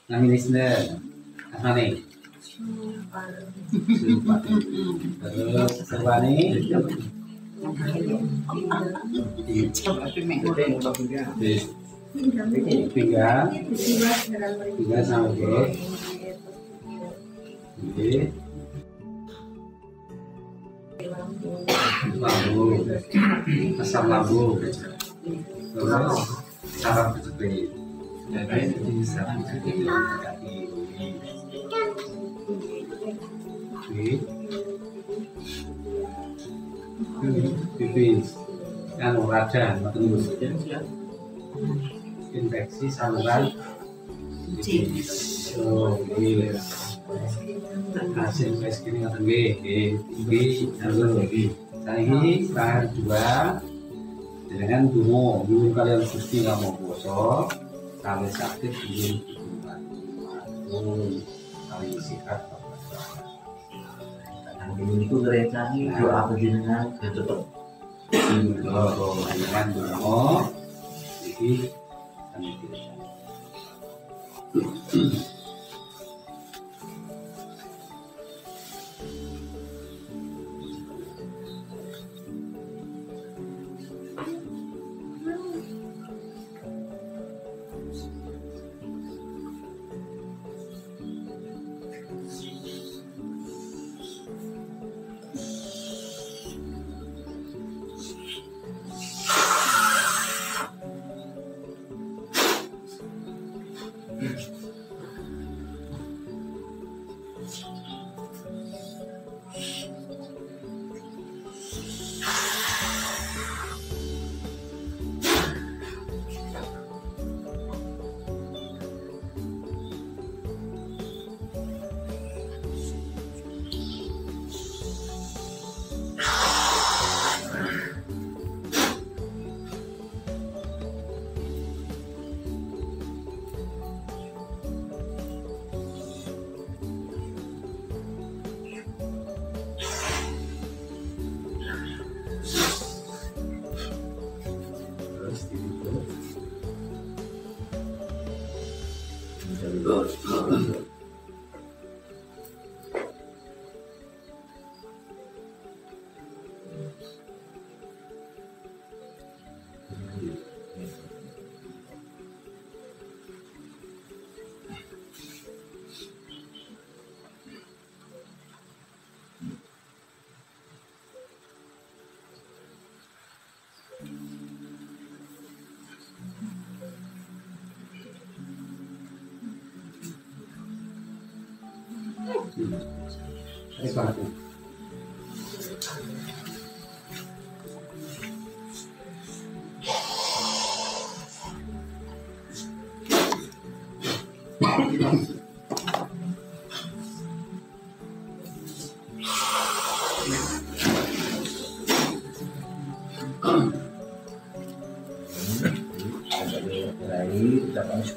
Naminisnya apa nih? Terus serwani tiga sama G. Lambung, asam lambung, terus saraf kejepit. Jadi di saraf kejepit kaki, pipis, anu radang, infeksi saluran pipis. So, ini hasil tes kini akan Saiki tahap 2 dengan dungo kalian gusti nggak mau bosok kali sakit ingin kali sikat itu gereja doa penjenengan tetap dengan dungo jadi kami tidak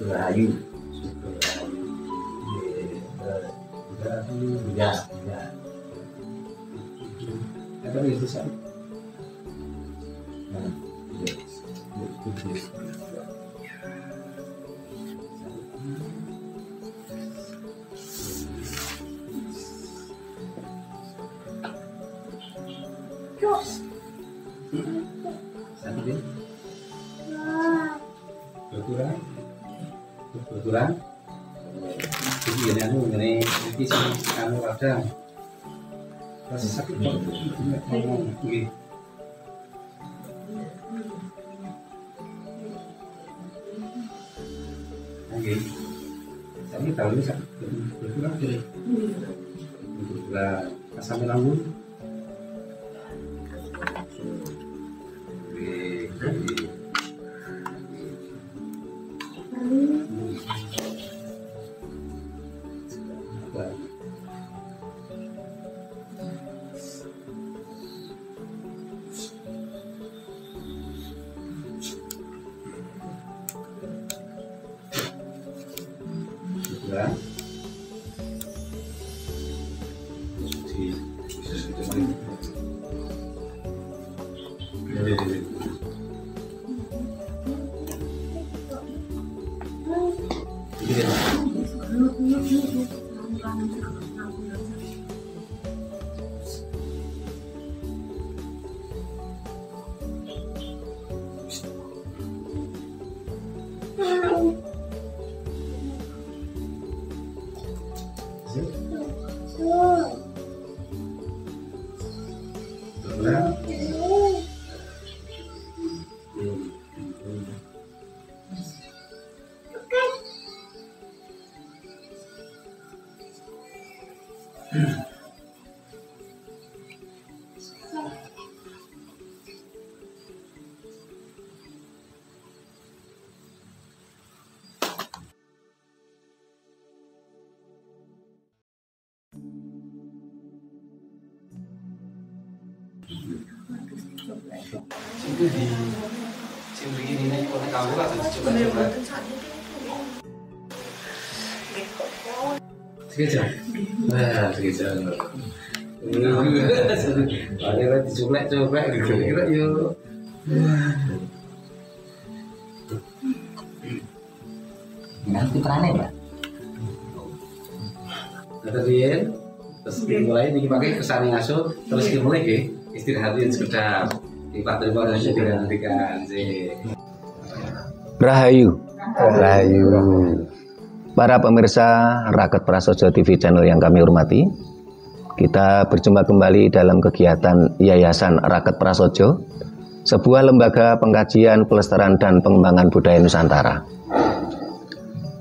Rayu apa itu sih? Kebetulan jadi anu mengenai nanti anu radang rasa sakit ngomong begini oke tapi tahu ini sakit kebetulan jadi kebetulan asam lambung Itu di sing begini nih kalau kamu kan coba-coba. Sekejap. Nah, sekejap. Ada lagi coba kira-kira yuk. Nanti putrane, Pak. Kata dia, terus dimulai dipakai kesana ngasuh, terus dimulai ke istirahatin sekedar. Ipak terima kasih digantikan sih. Rahayu, Rahayu. Para pemirsa Raket Prasojo TV channel yang kami hormati, kita berjumpa kembali dalam kegiatan Yayasan Raket Prasojo, sebuah lembaga pengkajian, pelestarian dan pengembangan budaya Nusantara.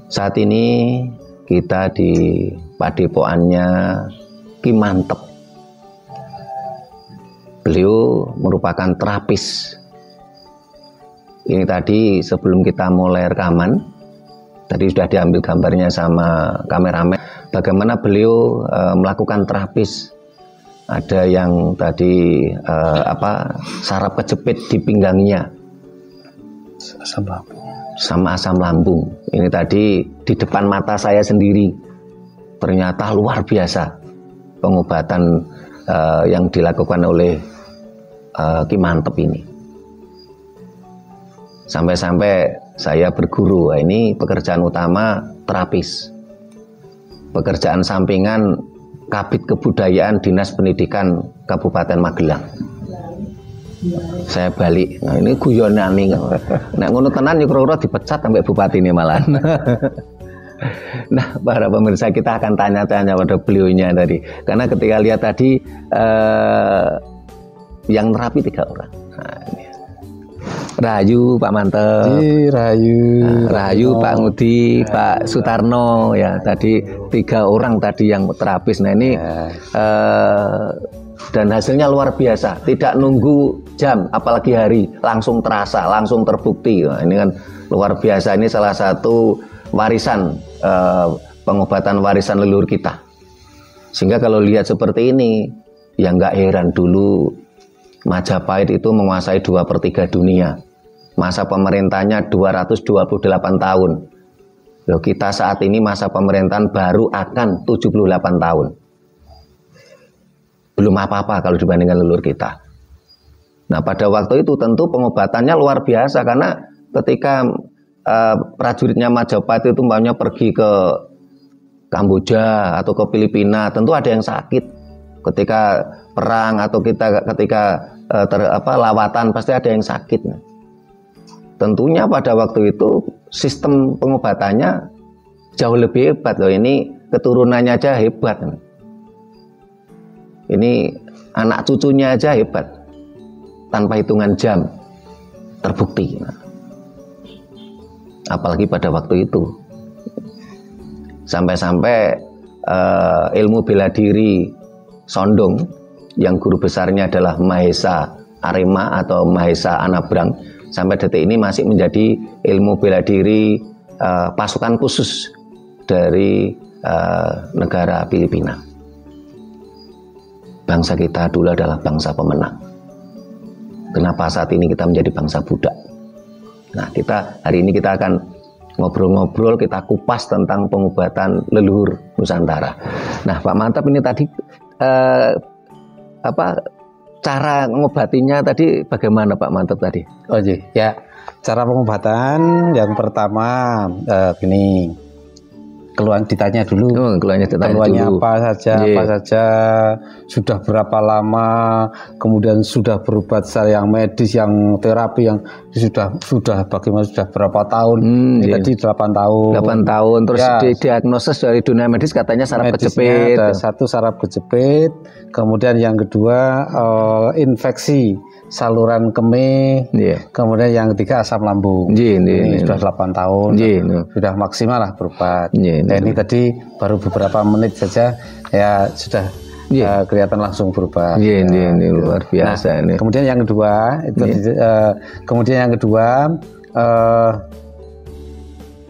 Saat ini kita di padepokannya Ki Mantep. Beliau merupakan terapis. Ini tadi sebelum kita mulai rekaman, tadi sudah diambil gambarnya sama kameramen, bagaimana beliau melakukan terapis. Ada yang tadi saraf kejepit di pinggangnya, sama asam lambung. Ini tadi di depan mata saya sendiri. Ternyata luar biasa pengobatan yang dilakukan oleh Ki Mantep ini. Sampai-sampai saya berguru, ini pekerjaan utama terapis. Pekerjaan sampingan Kabid Kebudayaan Dinas Pendidikan Kabupaten Magelang. Saya balik, nah ini guyonan nih. Nah ngono tenan ya kira-kira dipecat sampai bupati ini malah. Nah, para pemirsa, kita akan tanya-tanya pada beliaunya tadi. Karena ketika lihat tadi yang terapi 3 orang. Nah, ini. Rahayu Pak Mantep. Rahayu. Nah, Rahayu Pak Ngudi, Pak Sutarno ya. Tadi 3 orang tadi yang terapis. Nah, ini dan hasilnya luar biasa. Tidak nunggu jam, apalagi hari, langsung terasa, langsung terbukti. Nah, ini kan luar biasa. Ini salah satu warisan pengobatan warisan leluhur kita. Sehingga kalau lihat seperti ini, ya nggak heran dulu Majapahit itu menguasai 2/3 dunia. Masa pemerintahnya 228 tahun. Loh, kita saat ini masa pemerintahan baru akan 78 tahun. Belum apa-apa kalau dibandingkan leluhur kita. Nah, pada waktu itu tentu pengobatannya luar biasa, karena ketika prajuritnya Majapahit itu maunya pergi ke Kamboja atau ke Filipina, tentu ada yang sakit. Ketika perang atau ketika lawatan pasti ada yang sakit. Tentunya pada waktu itu sistem pengobatannya jauh lebih hebat loh. Ini keturunannya aja hebat. Ini anak cucunya aja hebat. Tanpa hitungan jam terbukti. Apalagi pada waktu itu. Sampai-sampai ilmu bela diri Sondong yang guru besarnya adalah Mahesa Arema atau Mahesa Anabrang, sampai detik ini masih menjadi ilmu bela diri pasukan khusus dari negara Filipina. Bangsa kita dulu adalah bangsa pemenang. Kenapa saat ini kita menjadi bangsa budak? Nah, hari ini kita akan ngobrol-ngobrol, kita kupas tentang pengobatan leluhur Nusantara. Nah, Pak Mantep, ini tadi cara ngobatinya tadi bagaimana Pak Mantep tadi? Oh ya, cara pengobatan yang pertama gini. keluhan ditanya dulu. Keluhannya dulu. apa saja, sudah berapa lama, kemudian sudah berobat secara yang medis, yang terapi, yang sudah bagaimana, sudah berapa tahun? Tadi 8 tahun. 8 tahun, terus diagnosis dari dunia medis katanya saraf kejepit. Ada satu saraf kejepit, kemudian yang kedua infeksi saluran kemih, kemudian yang ketiga asam lambung. Ini sudah 8 tahun, sudah maksimal lah berobat. Nah, ini tadi baru beberapa menit saja ya sudah kelihatan langsung berubah. Ini luar biasa. Nah, kemudian yang kedua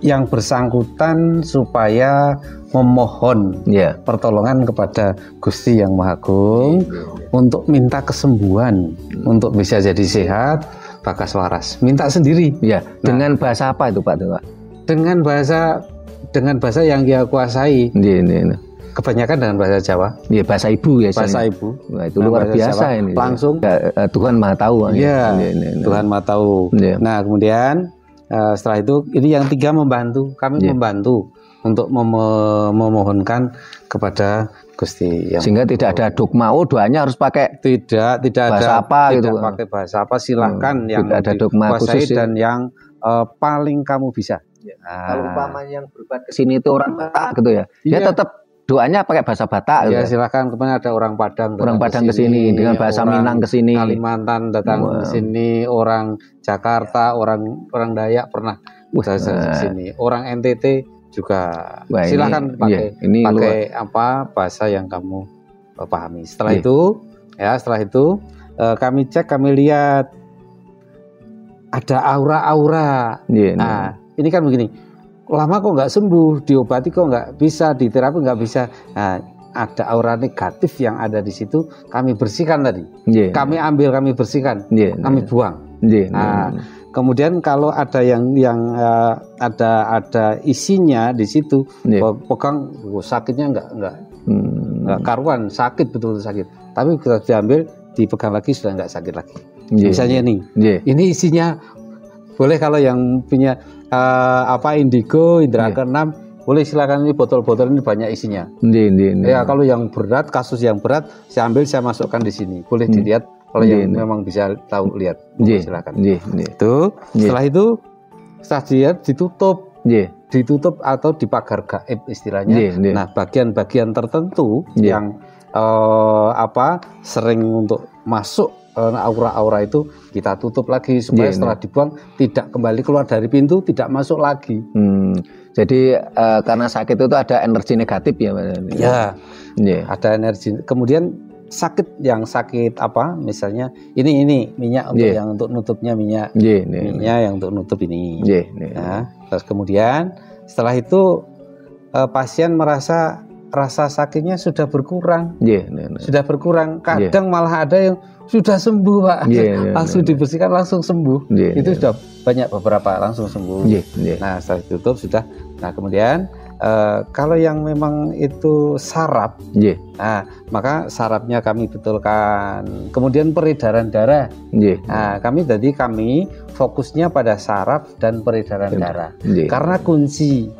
yang bersangkutan supaya memohon pertolongan kepada Gusti Yang Maha Agung untuk minta kesembuhan untuk bisa jadi sehat, bakas waras. Minta sendiri. Dengan bahasa apa itu Pak? Dengan bahasa yang dia kuasai. Kebanyakan dengan bahasa Jawa. Bahasa ibu ya. Bahasa ibu. Nah, itu luar biasa Jawa. Ini. Langsung. Tuhan Maha Tahu. Tuhan Maha Tahu. Nah, kemudian setelah itu ini yang 3 membantu. Kami membantu untuk memohonkan kepada Gusti Yang sehingga tidak ada dogma doanya harus pakai tidak bahasa ada apa tidak gitu. Pakai bahasa apa silahkan yang ada dogma khusus dan yang paling kamu bisa. Kalau umpamanya yang berobat ke sini itu orang Batak gitu ya. Dia tetap doanya pakai bahasa Batak gitu. Silahkan, kemudian ada orang Padang ke sini dengan bahasa Minang ke sini. Kalimantan datang ke sini, orang Jakarta, orang Dayak pernah ke sini. Orang NTT juga. Silahkan pakai bahasa yang kamu pahami. Setelah itu kami cek, kami lihat ada aura-aura. Nah, ini kan begini, lama kok nggak sembuh, diobati kok nggak bisa, diterapi nggak bisa. Nah, ada aura negatif yang ada di situ, kami bersihkan tadi. Kami ambil, kami bersihkan, kami buang. Kemudian kalau ada yang ada isinya di situ, pegang sakitnya nggak karuan, sakit betul sakit. Tapi kita diambil, dipegang lagi sudah nggak sakit lagi. Misalnya ini isinya boleh, kalau yang punya indigo, indera keenam, boleh silakan, ini botol-botol ini banyak isinya. Ya kalau yang berat, kasus yang berat, saya ambil, saya masukkan di sini, boleh dilihat. Kalau yang memang bisa tahu, lihat, silakan. Itu setelah itu dilihat, ditutup atau dipagar gaib istilahnya. Nah, bagian-bagian tertentu yang sering untuk masuk aura-aura itu kita tutup lagi supaya setelah dibuang tidak kembali keluar dari pintu, tidak masuk lagi. Jadi karena sakit itu ada energi negatif ya Pak? Ada energi. Kemudian sakit apa, misalnya ini minyak untuk yang untuk nutupnya, minyak yang untuk nutup ini. Nah, terus kemudian setelah itu pasien merasa rasa sakitnya sudah berkurang. Sudah berkurang. Kadang malah ada yang sudah sembuh Pak. Langsung dibersihkan langsung sembuh. Itu sudah banyak, beberapa langsung sembuh. Nah, setelah ditutup sudah. Nah, kemudian kalau yang memang itu saraf, nah, maka sarafnya kami betulkan. Kemudian peredaran darah. Nah, kami fokusnya pada saraf dan peredaran darah. Karena kunci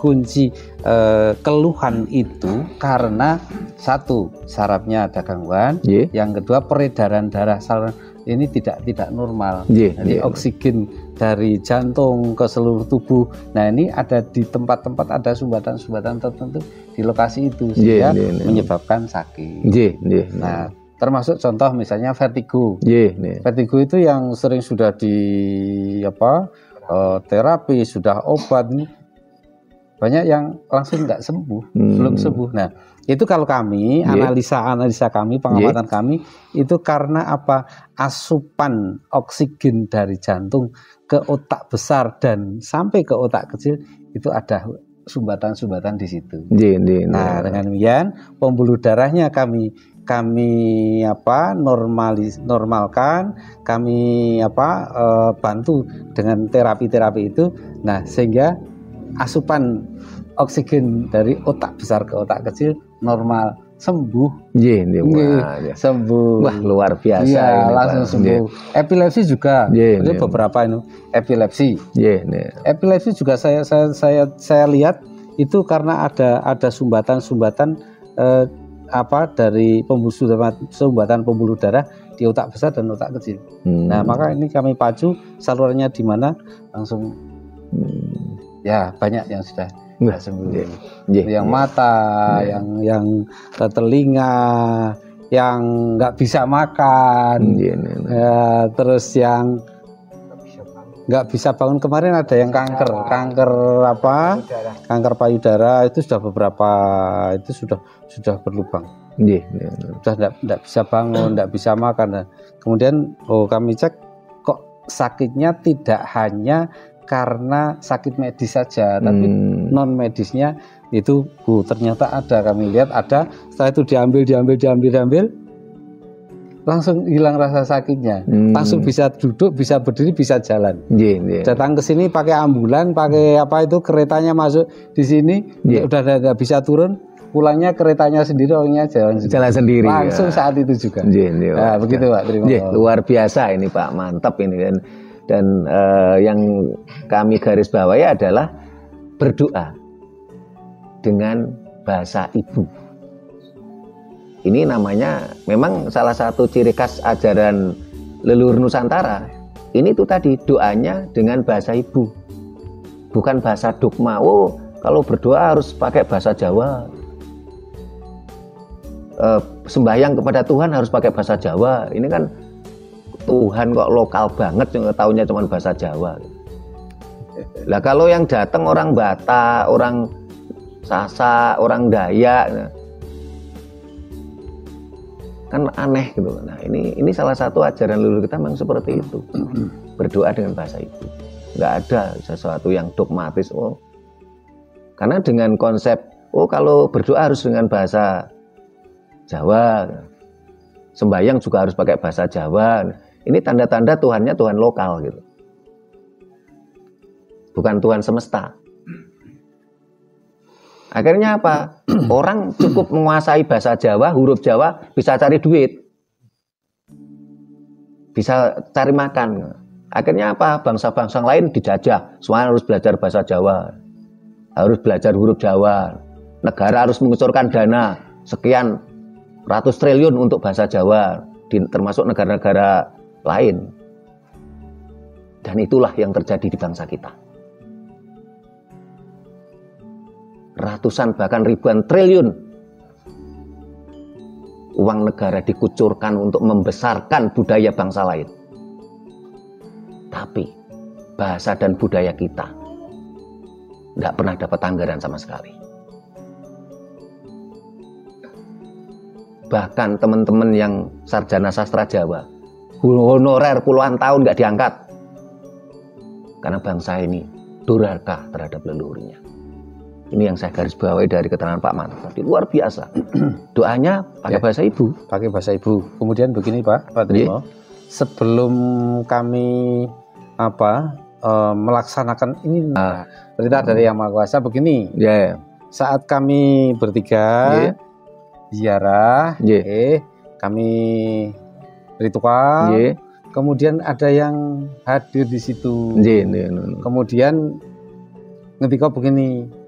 keluhan itu karena satu, sarafnya ada gangguan, yang kedua peredaran darah saluran ini tidak normal. Jadi oksigen dari jantung ke seluruh tubuh. Nah, ini ada di tempat-tempat, ada sumbatan-sumbatan tertentu di lokasi itu sehingga menyebabkan sakit. Nah, termasuk contoh misalnya vertigo. Vertigo itu yang sering sudah terapi, sudah obat, banyak yang langsung nggak sembuh, belum sembuh. Nah, itu kalau kami analisa kami, pengamatan kami itu karena asupan oksigen dari jantung ke otak besar dan sampai ke otak kecil itu ada sumbatan-sumbatan di situ. Nah, dengan demikian pembuluh darahnya kami normalkan, kami bantu dengan terapi-terapi itu. Nah, sehingga asupan oksigen dari otak besar ke otak kecil normal, sembuh. Sembuh. Wah, luar biasa ini, langsung sembuh. Epilepsi juga. Ada beberapa epilepsi. Epilepsi juga saya lihat itu karena ada sumbatan-sumbatan dari sumbatan pembuluh darah di otak besar dan otak kecil. Nah, maka ini kami pacu salurannya di mana langsung ya banyak yang sudah sembuh. Yang mata, yang telinga, yang nggak bisa makan, terus yang nggak bisa bangun. Kemarin ada yang kanker payudara itu sudah beberapa, itu sudah berlubang. Sudah nggak bisa bangun, nggak bisa makan. Nah, kemudian kami cek kok sakitnya tidak hanya karena sakit medis saja, tapi non medisnya itu ternyata ada. Kami lihat ada. Setelah itu diambil, langsung hilang rasa sakitnya, langsung bisa duduk, bisa berdiri, bisa jalan. Datang ke sini pakai ambulan, pakai keretanya masuk di sini, udah nggak bisa turun, pulangnya keretanya sendiri, orangnya jalan sendiri. Langsung saat itu juga. Nah, begitu Pak. Terima kasih. Luar biasa ini Pak, mantap ini kan. Dan yang kami garis bawahi adalah berdoa dengan bahasa ibu. Ini namanya memang salah satu ciri khas ajaran leluhur Nusantara. Ini tuh tadi doanya dengan bahasa ibu, bukan bahasa dogma. Kalau berdoa harus pakai bahasa Jawa. Sembahyang kepada Tuhan harus pakai bahasa Jawa. Ini kan Tuhan kok lokal banget, yang tahunya cuma bahasa Jawa. Lah kalau yang datang orang Batak, orang Sasak, orang Dayak, kan aneh gitu. Nah ini salah satu ajaran leluhur kita memang seperti itu, berdoa dengan bahasa ibu. Nggak ada sesuatu yang dogmatis. Karena dengan konsep kalau berdoa harus dengan bahasa Jawa, sembahyang juga harus pakai bahasa Jawa. Ini tanda-tanda Tuhannya Tuhan lokal gitu, bukan Tuhan semesta. Akhirnya apa? Orang cukup menguasai bahasa Jawa, huruf Jawa, bisa cari duit, bisa cari makan. Akhirnya apa? Bangsa-bangsa lain dijajah, semua harus belajar bahasa Jawa, harus belajar huruf Jawa. Negara harus mengucurkan dana sekian ratus triliun untuk bahasa Jawa, termasuk negara-negara lain. Dan itulah yang terjadi di bangsa kita. Ratusan bahkan ribuan triliun uang negara dikucurkan untuk membesarkan budaya bangsa lain. Tapi bahasa dan budaya kita tidak pernah dapat anggaran sama sekali. Bahkan teman-teman yang sarjana sastra Jawa, honorer puluhan tahun nggak diangkat karena bangsa ini durhaka terhadap leluhurnya. Ini yang saya garis bawahi dari keterangan Pak Mantap tadi, luar biasa. Doanya pakai bahasa ibu. Pakai bahasa ibu. Kemudian begini Pak Trimo, sebelum kami melaksanakan ini, perintah dari Yang Maha Kuasa begini. Saat kami bertiga ziarah, kami ritual, kemudian ada yang hadir di situ. Kemudian ngetika begini,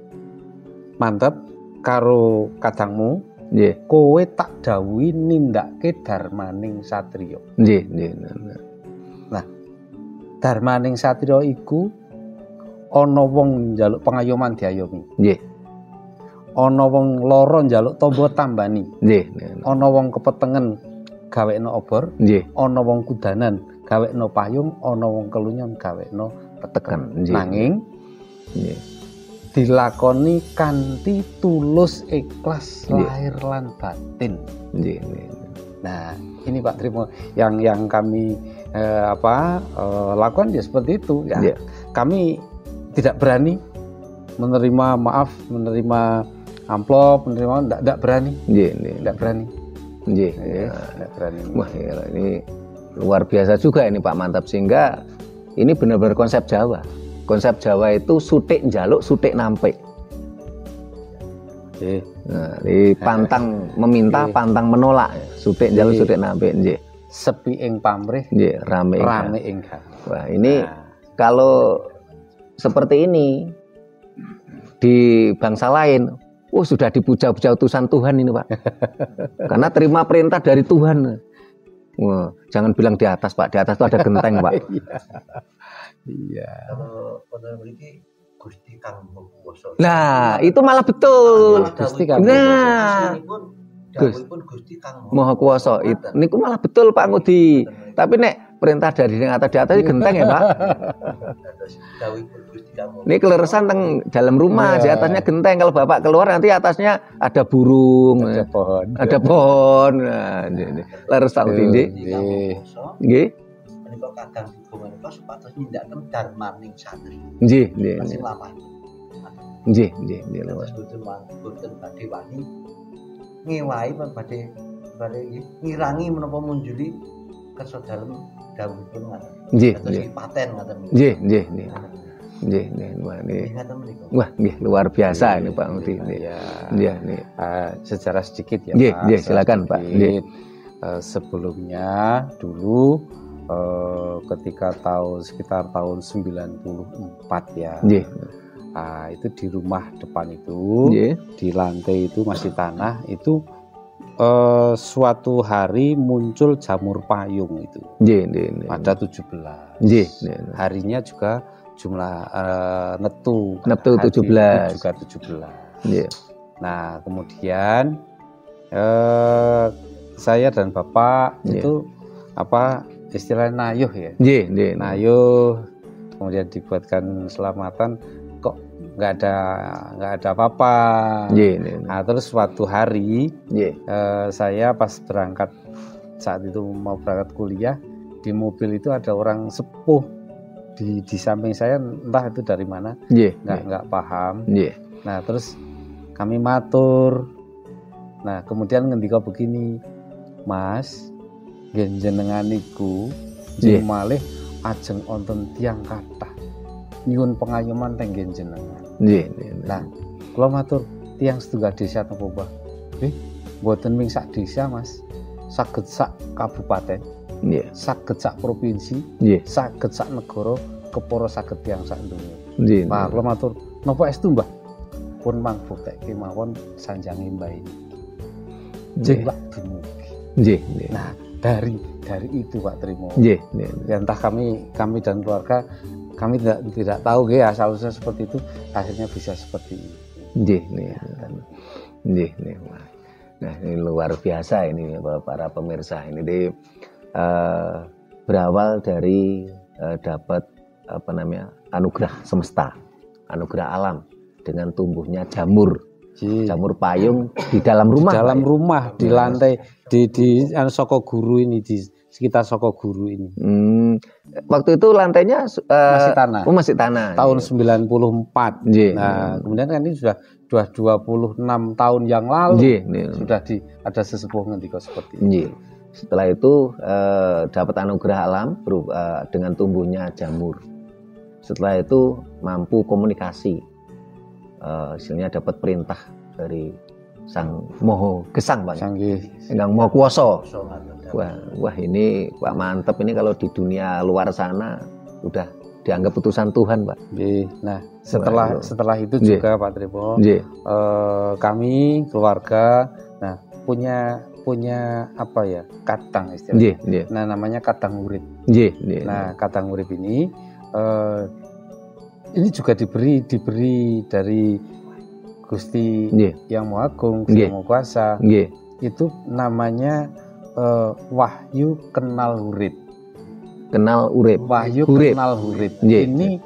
Mantep karo kadangmu, kowe tak dawuhi nindakake darmaning satriya. Nah, darmaning satriya iku ana wong njaluk pengayoman diayomi. Ana wong lara njaluk tombo tambani. Ana wong kepetengen gawekno obor, ana wong kudanan gawekno payung, ana wong kelunyon gawekno peteken. Nanging dilakoni kanthi tulus ikhlas lahir lan batin. Nah, ini Pak Trimo yang kami lakukan ya seperti itu ya. Kami tidak berani menerima maaf, menerima amplop, menerima tidak berani. Tidak berani. Tidak berani. Wah, ini luar biasa juga ini Pak Mantap, sehingga ini benar-benar konsep Jawa. Konsep Jawa itu sutik njaluk, sutik nampik. Nah, di pantang meminta, pantang menolak. Sutik njaluk, sutik nampik. Sepi ing pamrih, rame ing. Wah, ini kalau seperti ini di bangsa lain, sudah dipuja-puja utusan Tuhan ini Pak. Karena terima perintah dari Tuhan. Wah, jangan bilang di atas Pak, di atas itu ada genteng Pak. Iya. Kalau pada memiliki Gusti Kang Kuwasa. Nah, itu malah betul. Gusti Kang Nah, Gusti Kang Maha Kuwasa. Niku malah betul Pak Ngudi. Tapi nek perintah dari yang atas di atas itu genteng ya Pak. Ini keleresan teng dalam rumah, di atasnya genteng. Kalau Bapak keluar nanti atasnya ada burung, ada pohon. Ada pohon. Nah, ini leres Pak Ngudi. Nggih. Menika kadang menika supados nindakaken darmaning santri. Nggih, Sing lamah. Nggih. Terus boten badhe wani ngewahi badhe ngirangi menapa munjuli kersa dalem dawuhipun ngaten. Nggih. Paten ngaten. Nggih. Wah, nggih luar biasa ini Pak Ngudi. Iya, nih. Secara sedikit ya. Nggih, silakan Pak. Nggih. Sebelumnya dulu ketika sekitar tahun 94 ya. Nggih. Itu di rumah depan itu, di lantai itu masih tanah itu suatu hari muncul jamur payung itu. Pada 17. Harinya juga jumlah netu 17. Juga 17. Nah, kemudian saya dan Bapak itu istilahnya nayuh ya. Nayuh, kemudian dibuatkan selamatan, kok nggak ada apa-apa. Nah, terus suatu hari saya pas berangkat, saat itu mau berangkat kuliah, di mobil itu ada orang sepuh di samping saya, entah itu dari mana, nggak paham. Nah, terus kami matur. Nah, kemudian ngendika begini, Mas, jenengan niku malih ajeng wonten tiyang kathah nyuwun pengayoman teng jenengan. Nah, kula matur, tiyang setunggal desa napa, Mbah? Mboten ming sak desa, Mas. Saged sak kabupaten. Saged sak provinsi. Saged sak negara, keporo saged tiyang sak donya. Nah, kula matur, napa estu, Mbah? Pun mangbukteke mawon sanjange Mbah ini. Jenglak dumugi. Nah, dari itu Pak Trimo. Ya, entah kami dan keluarga kami tidak tahu asal usul seperti itu, akhirnya bisa seperti itu. Nah, ini luar biasa ini para pemirsa ini berawal dari dapat anugerah semesta, anugerah alam dengan tumbuhnya jamur payung di dalam rumah. Di dalam rumah, di lantai, di soko guru ini, di sekitar soko guru ini. Waktu itu lantainya masih tanah. Masih tanah. Tahun 94. Nah, kemudian kan ini sudah 26 tahun yang lalu sudah ada sesepuh ngendika seperti itu. Setelah itu dapat anugerah alam dengan tumbuhnya jamur. Setelah itu mampu komunikasi. Hasilnya dapat perintah dari Sang Moho Gesang Pak. Sang Moho Kuwasa. Wah ini Pak mantep ini, kalau di dunia luar sana udah dianggap putusan Tuhan Pak. Nah setelah itu juga Pak Trimo, kami keluarga punya kadang istilahnya. Nah, namanya kadang urip. Nah, kadang urip ini juga diberi dari Gusti Yang Maha Agung, Gusti Yang Maha Kuasa. Itu namanya Wahyu Kenal Urip. Wahyu Kenal Urip. Ini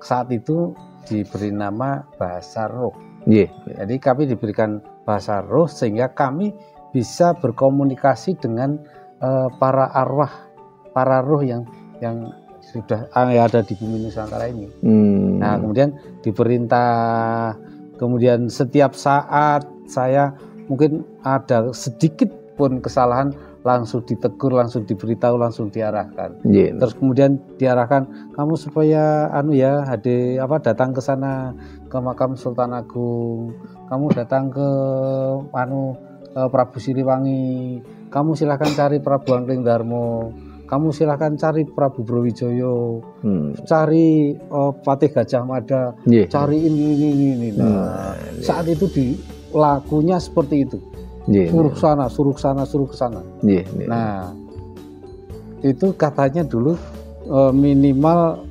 saat itu diberi nama bahasa roh. Jadi kami diberikan bahasa roh sehingga kami bisa berkomunikasi dengan para arwah, para roh yang sudah ada di bumi Nusantara ini. Nah, kemudian diperintah, kemudian setiap saat saya mungkin ada sedikit pun kesalahan, langsung ditegur, langsung diberitahu, langsung diarahkan. Terus kemudian diarahkan, kamu supaya datang ke sana, ke makam Sultan Agung, kamu datang ke Prabu Siliwangi, kamu silahkan cari Prabu Angling Darmo, kamu silahkan cari Prabu Brawijaya, cari Patih Gajah Mada, cari ini. Nah, saat itu lakunya seperti itu, suruh sana, suruh ke sana. Nah, itu katanya dulu minimal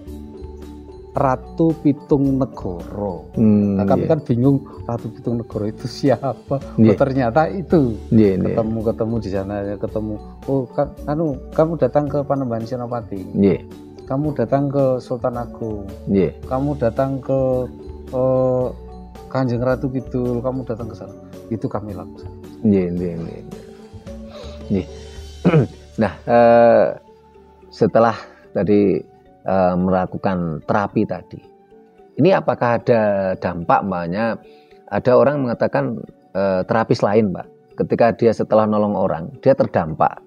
Ratu Pitung Negoro. Nah, kami kan bingung Ratu Pitung Negoro itu siapa? Ternyata itu ketemu di sana, ketemu. Oh, kamu datang ke Panembahan Senopati. Kamu datang ke Sultan Agung. Kamu datang ke Kanjeng Ratu Kidul. Kamu datang ke sana. Itu kami lakukan. Nah, setelah tadi melakukan terapi tadi, ini apakah ada dampak, makanya ada orang mengatakan terapis lain, Pak, ketika dia setelah nolong orang dia terdampak,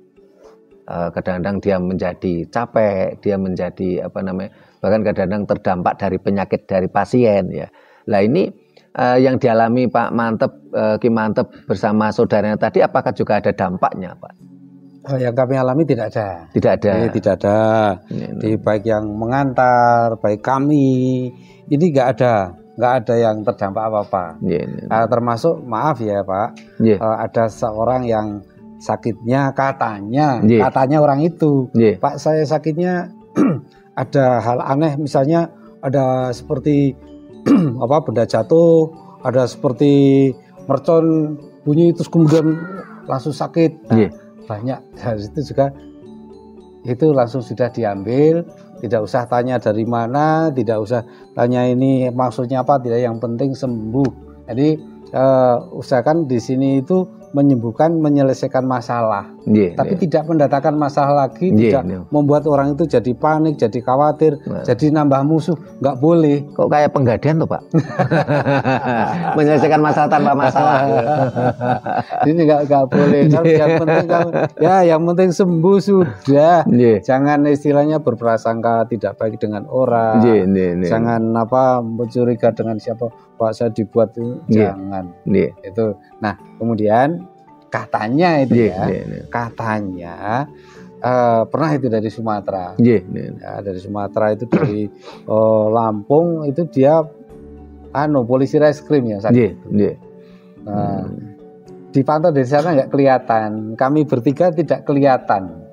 kadang-kadang dia menjadi capek, dia menjadi bahkan kadang-kadang terdampak dari penyakit dari pasien ya. Lah ini yang dialami Pak Mantep, Ki Mantep bersama saudaranya tadi, apakah juga ada dampaknya, Pak? Yang kami alami tidak ada. Tidak ada. Baik yang mengantar, baik kami, ini nggak ada yang terdampak apa-apa. Termasuk, maaf ya Pak, ada seorang yang sakitnya katanya orang itu, Pak, saya sakitnya ada hal aneh, misalnya ada seperti benda jatuh, ada seperti mercon bunyi terus kemudian langsung sakit. Banyak dari itu juga itu langsung sudah diambil, tidak usah tanya dari mana, tidak usah tanya ini maksudnya apa, tidak, yang penting sembuh. Jadi usahakan di sini itu menyembuhkan, menyelesaikan masalah, tapi tidak mendatangkan masalah lagi, tidak membuat orang itu jadi panik, jadi khawatir, jadi nambah musuh, nggak boleh. Kok kayak Penggadean tuh, Pak? Menyelesaikan masalah tanpa masalah. Ini nggak boleh. Yang penting yang penting sembuh sudah. Jangan istilahnya berprasangka tidak baik dengan orang. Jangan mencuriga dengan siapa. Pak, saya dibuat itu, jangan. Itu. Nah, kemudian katanya itu katanya pernah itu dari Sumatera. Dari Sumatera itu dari Lampung itu dia polisi reskrim ya saat itu. Dipantau dari sana nggak kelihatan. Kami bertiga tidak kelihatan.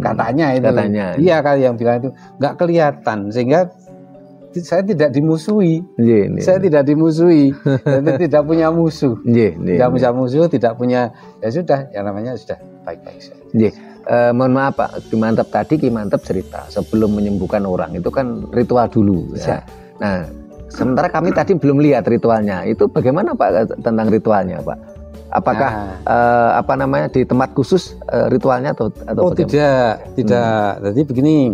Katanya itu. Iya, kali yang bilang itu nggak kelihatan, sehingga saya tidak dimusuhi. Saya tidak dimusuhi. Tidak punya musuh. Tidak punya musuh, tidak punya, ya sudah, yang namanya sudah baik-baik saja. Mohon maaf Pak, Ki Mantep tadi, Ki Mantep cerita sebelum menyembuhkan orang itu kan ritual dulu ya. Nah, sementara kami tadi belum lihat ritualnya. Itu bagaimana Pak tentang ritualnya, Pak? Apakah di tempat khusus ritualnya atau tidak. Jadi begini,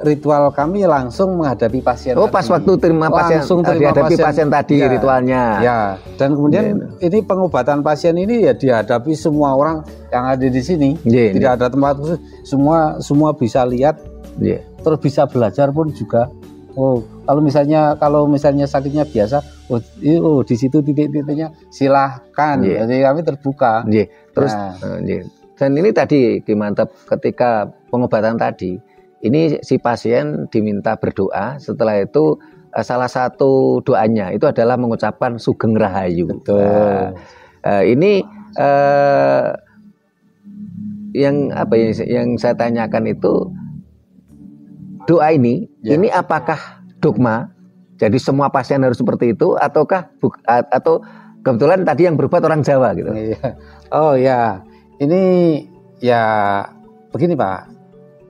ritual kami langsung menghadapi pasien. Pas waktu terima pasien, dihadapi pasien tadi ritualnya. Ya, dan kemudian ini pengobatan pasien ini ya dihadapi semua orang yang ada di sini. Tidak ada tempat khusus, semua bisa lihat, terus bisa belajar pun juga. Kalau misalnya sakitnya biasa, di situ titik-titiknya silahkan. Jadi kami terbuka. Terus, dan ini tadi Ki Mantep, ketika pengobatan tadi, ini si pasien diminta berdoa. Setelah itu salah satu doanya itu adalah mengucapkan Sugeng Rahayu. Betul. Ini yang saya tanyakan itu, doa ini apakah dogma? Jadi semua pasien harus seperti itu, ataukah atau kebetulan tadi yang berbuat orang Jawa gitu? Ini ya begini Pak,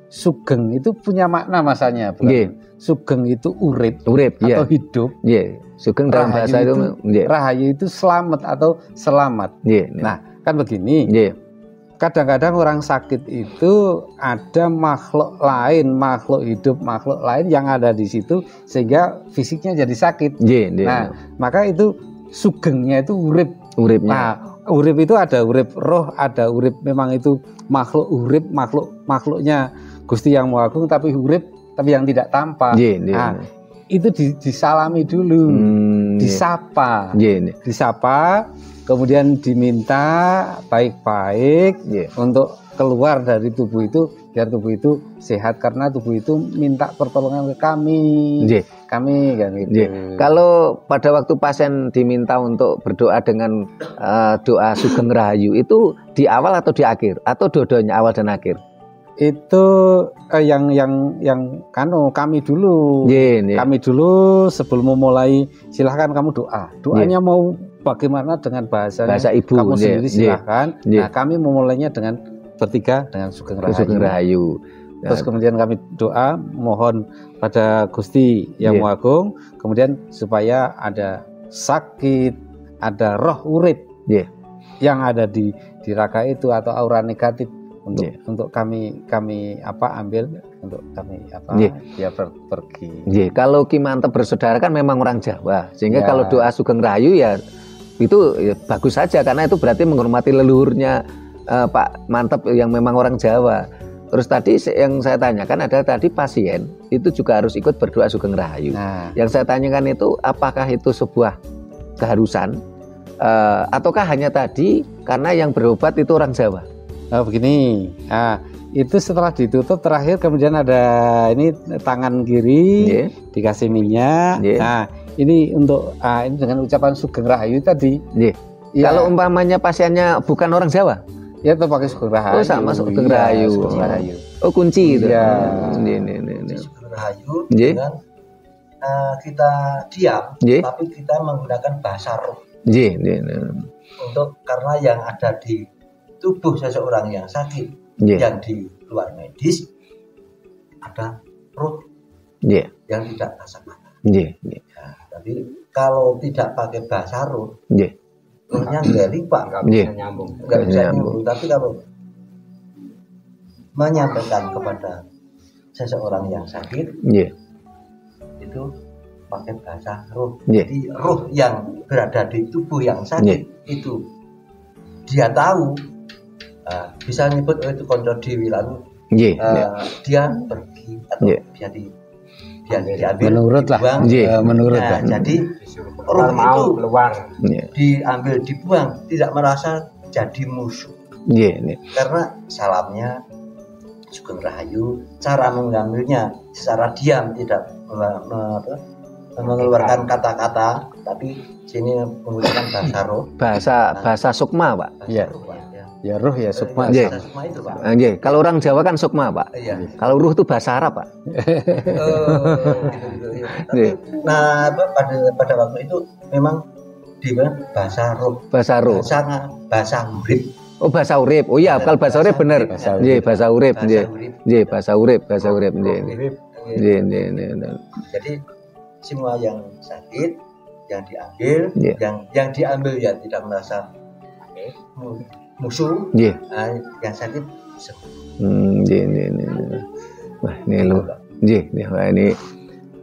sugeng itu punya makna masanya, bukan? Sugeng itu urip atau hidup. Sugeng dalam bahasa itu rahayu itu selamat atau selamat. Nah, kan begini. Kadang-kadang orang sakit itu ada makhluk lain, makhluk hidup, makhluk lain yang ada di situ sehingga fisiknya jadi sakit. Nah, maka itu sugengnya itu uripnya. Nah, urip itu ada urip roh, ada urip memang itu makhluk urip, makhluknya Gusti Yang Maha Agung, tapi urip tapi yang tidak tampak. Nah, itu disalami dulu. disapa, disapa, kemudian diminta baik-baik untuk keluar dari tubuh itu, biar tubuh itu sehat, karena tubuh itu minta pertolongan ke kami. Kami kan gitu. Kalau pada waktu pasien diminta untuk berdoa dengan doa Sugeng Rahayu, itu di awal atau di akhir, atau dua-duanya awal dan akhir? Itu yang kami dulu. Kami dulu sebelum memulai, silahkan kamu doa. Doanya mau bagaimana dengan bahasa ibu kamu sendiri silahkan. Nah, kami memulainya dengan bertiga dengan Sugeng Rahayu. Terus kemudian kami doa mohon pada Gusti Yang Maha Agung, kemudian supaya ada sakit, ada roh urip yang ada di raka itu atau aura negatif untuk kami ambil, untuk kami dia pergi. Kalau Ki Mantep bersaudara kan memang orang Jawa, sehingga kalau doa Sugeng Rahayu ya itu bagus saja, karena itu berarti menghormati leluhurnya Pak Mantep yang memang orang Jawa. Terus tadi yang saya tanyakan adalah tadi pasien itu juga harus ikut berdoa Sugeng Rahayu. Yang saya tanyakan itu apakah itu sebuah keharusan ataukah hanya tadi karena yang berobat itu orang Jawa? Begini, itu setelah ditutup terakhir kemudian ada ini tangan kiri dikasih minyak. Nah ini untuk ini dengan ucapan Sugeng Rahayu tadi. Kalau umpamanya pasiennya bukan orang Jawa? Ya itu pakai Sugeng Rahayu. Oh sama Sugeng Rahayu. Oh kunci itu. Sugeng Rahayu dengan kita diam, tapi kita menggunakan bahasa roh. Untuk karena yang ada di tubuh seseorang yang sakit, yang di luar medis ada roh yang tidak kasat mata. Tapi kalau tidak pakai bahasa roh, rohnya garing Pak, nggak bisa nyambung. Tapi kalau menyampaikan kepada seseorang yang sakit, itu pakai bahasa roh. Jadi roh yang berada di tubuh yang sakit itu dia tahu, bisa nyebut itu konco dewi, lalu dia pergi atau dia diambil, menurut lah, menurut lah. Jadi roh itu keluar, diambil, dibuang, tidak merasa jadi musuh. Karena salamnya Sugeng Rahayu, cara mengambilnya secara diam, tidak mengeluarkan kata-kata, tapi sini menggunakan bahasa roh. Bahasa sukma, Pak. Ya roh ya sukma. Sukma itu, Pak. Kalau orang Jawa kan sukma, Pak. Kalau ruh itu bahasa Arab, Pak. Nah, pada waktu itu memang di bahasa roh. Bahasa roh. Bahasa urip. Oh bahasa urip. Oh iya, kalau bahasa urip benar. Bahasa urip. Bahasa urip. Jadi semua yang sakit, yang diambil, yang diambil ya tidak merasa musuh, yang sakit wah ini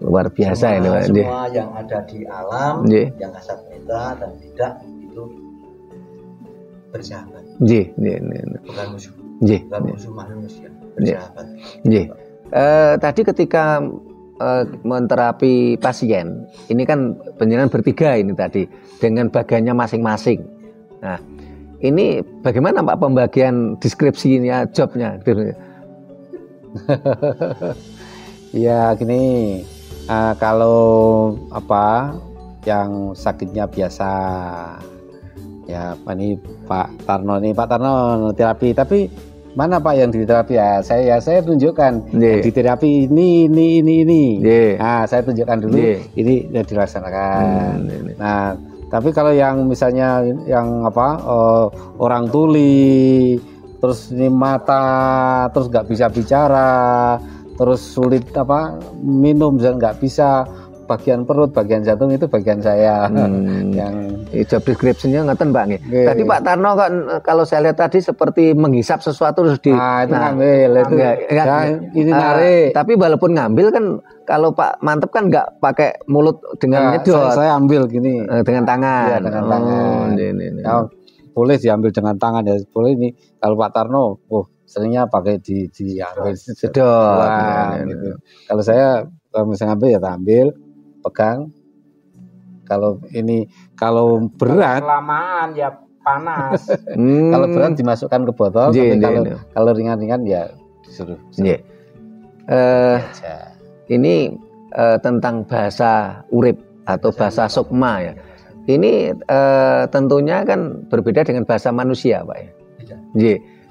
luar biasa ini Pak. Semua yang ada di alam, yang kasat mata dan tidak itu bersahabat. Bukan musuh. Bukan musuh manusia. Bersahabat. Tadi ketika menterapi pasien, ini kan penjenengan bertiga ini tadi dengan bagiannya masing-masing. Nah, ini bagaimana Pak pembagian deskripsinya, jobnya? Ya gini, kalau yang sakitnya biasa, ya ini Pak Tarno terapi, tapi mana Pak yang di terapi ya? Saya tunjukkan di terapi ini. Nah, saya tunjukkan dulu ini yang dilaksanakan. Nah, tapi kalau yang misalnya yang orang tuli, terus ini mata, terus nggak bisa bicara, terus sulit minum dan nggak bisa, bagian perut, bagian jantung itu bagian saya. Yang job description-nya ngeten Pak nggih. Tadi Pak Tarno kan kalau saya lihat tadi seperti menghisap sesuatu terus itu ngambil itu. Ini narik. Tapi walaupun ngambil kan kalau Pak Mantep kan nggak pakai mulut dengan nyedot. Saya ambil gini dengan tangan. Iya, dengan tangan. Boleh diambil dengan tangan ya. Boleh ini kalau Pak Tarno, seringnya pakai diambil sedot. Gitu. Kalau saya misalnya ngambil ya ambil, pegang. Kalau berat kelamaan ya panas. Kalau berat dimasukkan ke botol, tapi kalau ringan-ringan ya disuruh. Ini tentang bahasa urip atau bahasa sukma ya. Ini tentunya kan berbeda dengan bahasa manusia, Pak ya.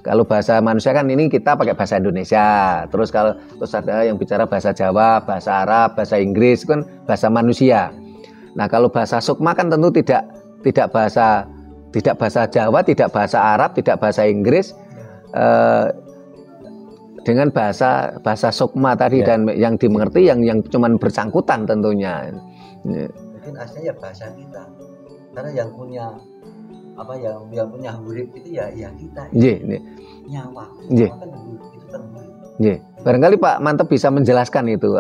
Kalau bahasa manusia kan ini kita pakai bahasa Indonesia. Terus ada yang bicara bahasa Jawa, bahasa Arab, bahasa Inggris, itu kan bahasa manusia. Nah, kalau bahasa sukma kan tentu tidak bahasa Jawa, tidak bahasa Arab, tidak bahasa Inggris. Dengan bahasa sukma tadi dan yang dimengerti yang cuman bersangkutan tentunya. Mungkin aslinya ya bahasa kita. Karena yang punya yang punya huruf itu ya kita. Nyawa. Kan itu terhuruf. Barangkali Pak Mantep bisa menjelaskan itu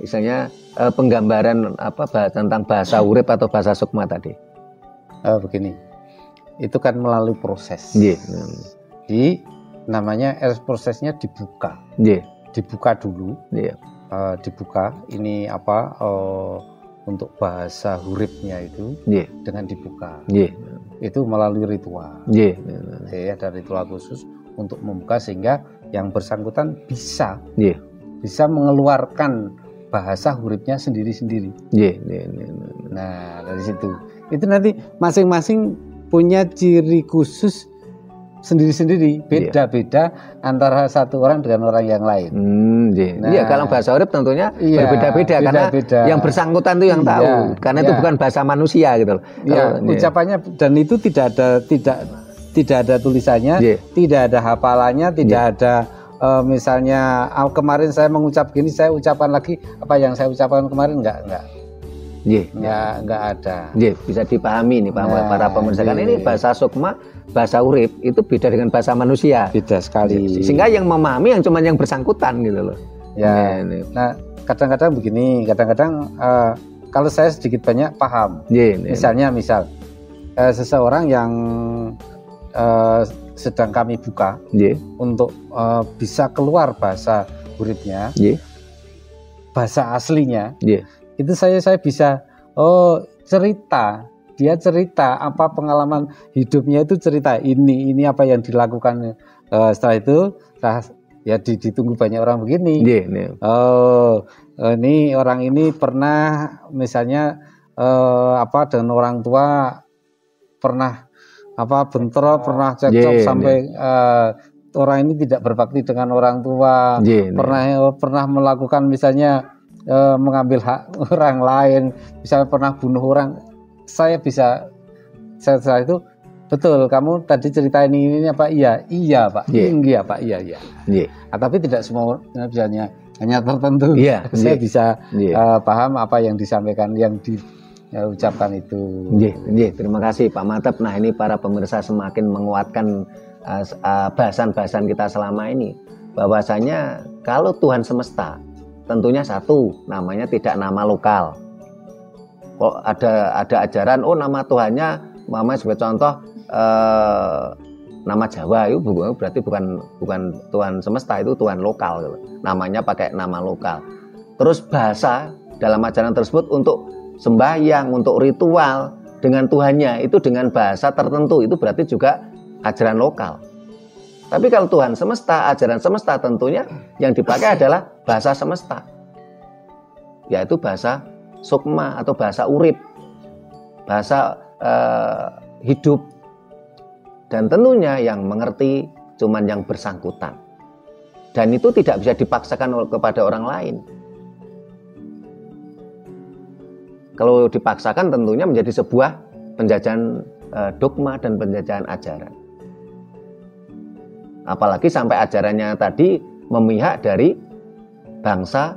misalnya penggambaran tentang bahasa urip atau bahasa sukma tadi. Begini. Itu kan melalui proses. Namanya prosesnya dibuka. Dibuka dulu. Dibuka ini untuk bahasa hurifnya itu dengan dibuka. Itu melalui ritual. Ada ritual khusus untuk membuka sehingga yang bersangkutan bisa mengeluarkan bahasa hurifnya sendiri-sendiri. Nah, dari situ. Itu nanti masing-masing punya ciri khusus sendiri-sendiri, beda-beda antara satu orang dengan orang yang lain. Kalau bahasa urip tentunya berbeda-beda karena yang bersangkutan itu yang tahu, karena itu bukan bahasa manusia gitu loh. Ucapannya dan itu tidak ada tulisannya, tidak ada hafalannya, tidak ada misalnya kemarin saya mengucap gini, saya ucapkan lagi apa yang saya ucapkan kemarin enggak ada. Bisa dipahami nih para pemirsa. Karena ini bahasa sukma, bahasa urip itu beda dengan bahasa manusia. Beda sekali. Sehingga yang memahami yang cuma yang bersangkutan gitu loh. Nah, kadang-kadang begini, kalau saya sedikit banyak paham. Misal seseorang yang sedang kami buka untuk bisa keluar bahasa uripnya, bahasa aslinya. Itu saya bisa dia cerita apa pengalaman hidupnya, itu cerita ini apa yang dilakukan. Setelah itu ya ditunggu banyak orang begini. Ini orang ini pernah misalnya dengan orang tua pernah bentrok, pernah cekcok sampai orang ini tidak berbakti dengan orang tua, pernah melakukan misalnya mengambil hak orang lain, misalnya pernah bunuh orang. Saya setelah itu betul kamu tadi cerita ini apa? Iya Pak, iya Pak, iya. Tapi tidak semua misalnya hanya tertentu. Saya bisa paham apa yang disampaikan, yang diucapkan itu. Terima kasih Pak Mantep. Nah, ini para pemirsa semakin menguatkan bahasan-bahasan kita selama ini, bahwasanya kalau Tuhan semesta tentunya satu, namanya tidak nama lokal. Kok ada ajaran nama Tuhannya sebagai contoh nama Jawa, itu berarti bukan Tuhan semesta, itu Tuhan lokal gitu. Namanya pakai nama lokal. Terus bahasa dalam ajaran tersebut untuk sembahyang, untuk ritual dengan Tuhannya itu dengan bahasa tertentu, itu berarti juga ajaran lokal. Tapi kalau Tuhan semesta, ajaran semesta, tentunya yang dipakai adalah bahasa semesta, yaitu bahasa sukma atau bahasa urip, bahasa hidup, dan tentunya yang mengerti cuman yang bersangkutan, dan itu tidak bisa dipaksakan kepada orang lain. Kalau dipaksakan tentunya menjadi sebuah penjajahan dogma dan penjajahan ajaran. Apalagi sampai ajarannya tadi memihak dari bangsa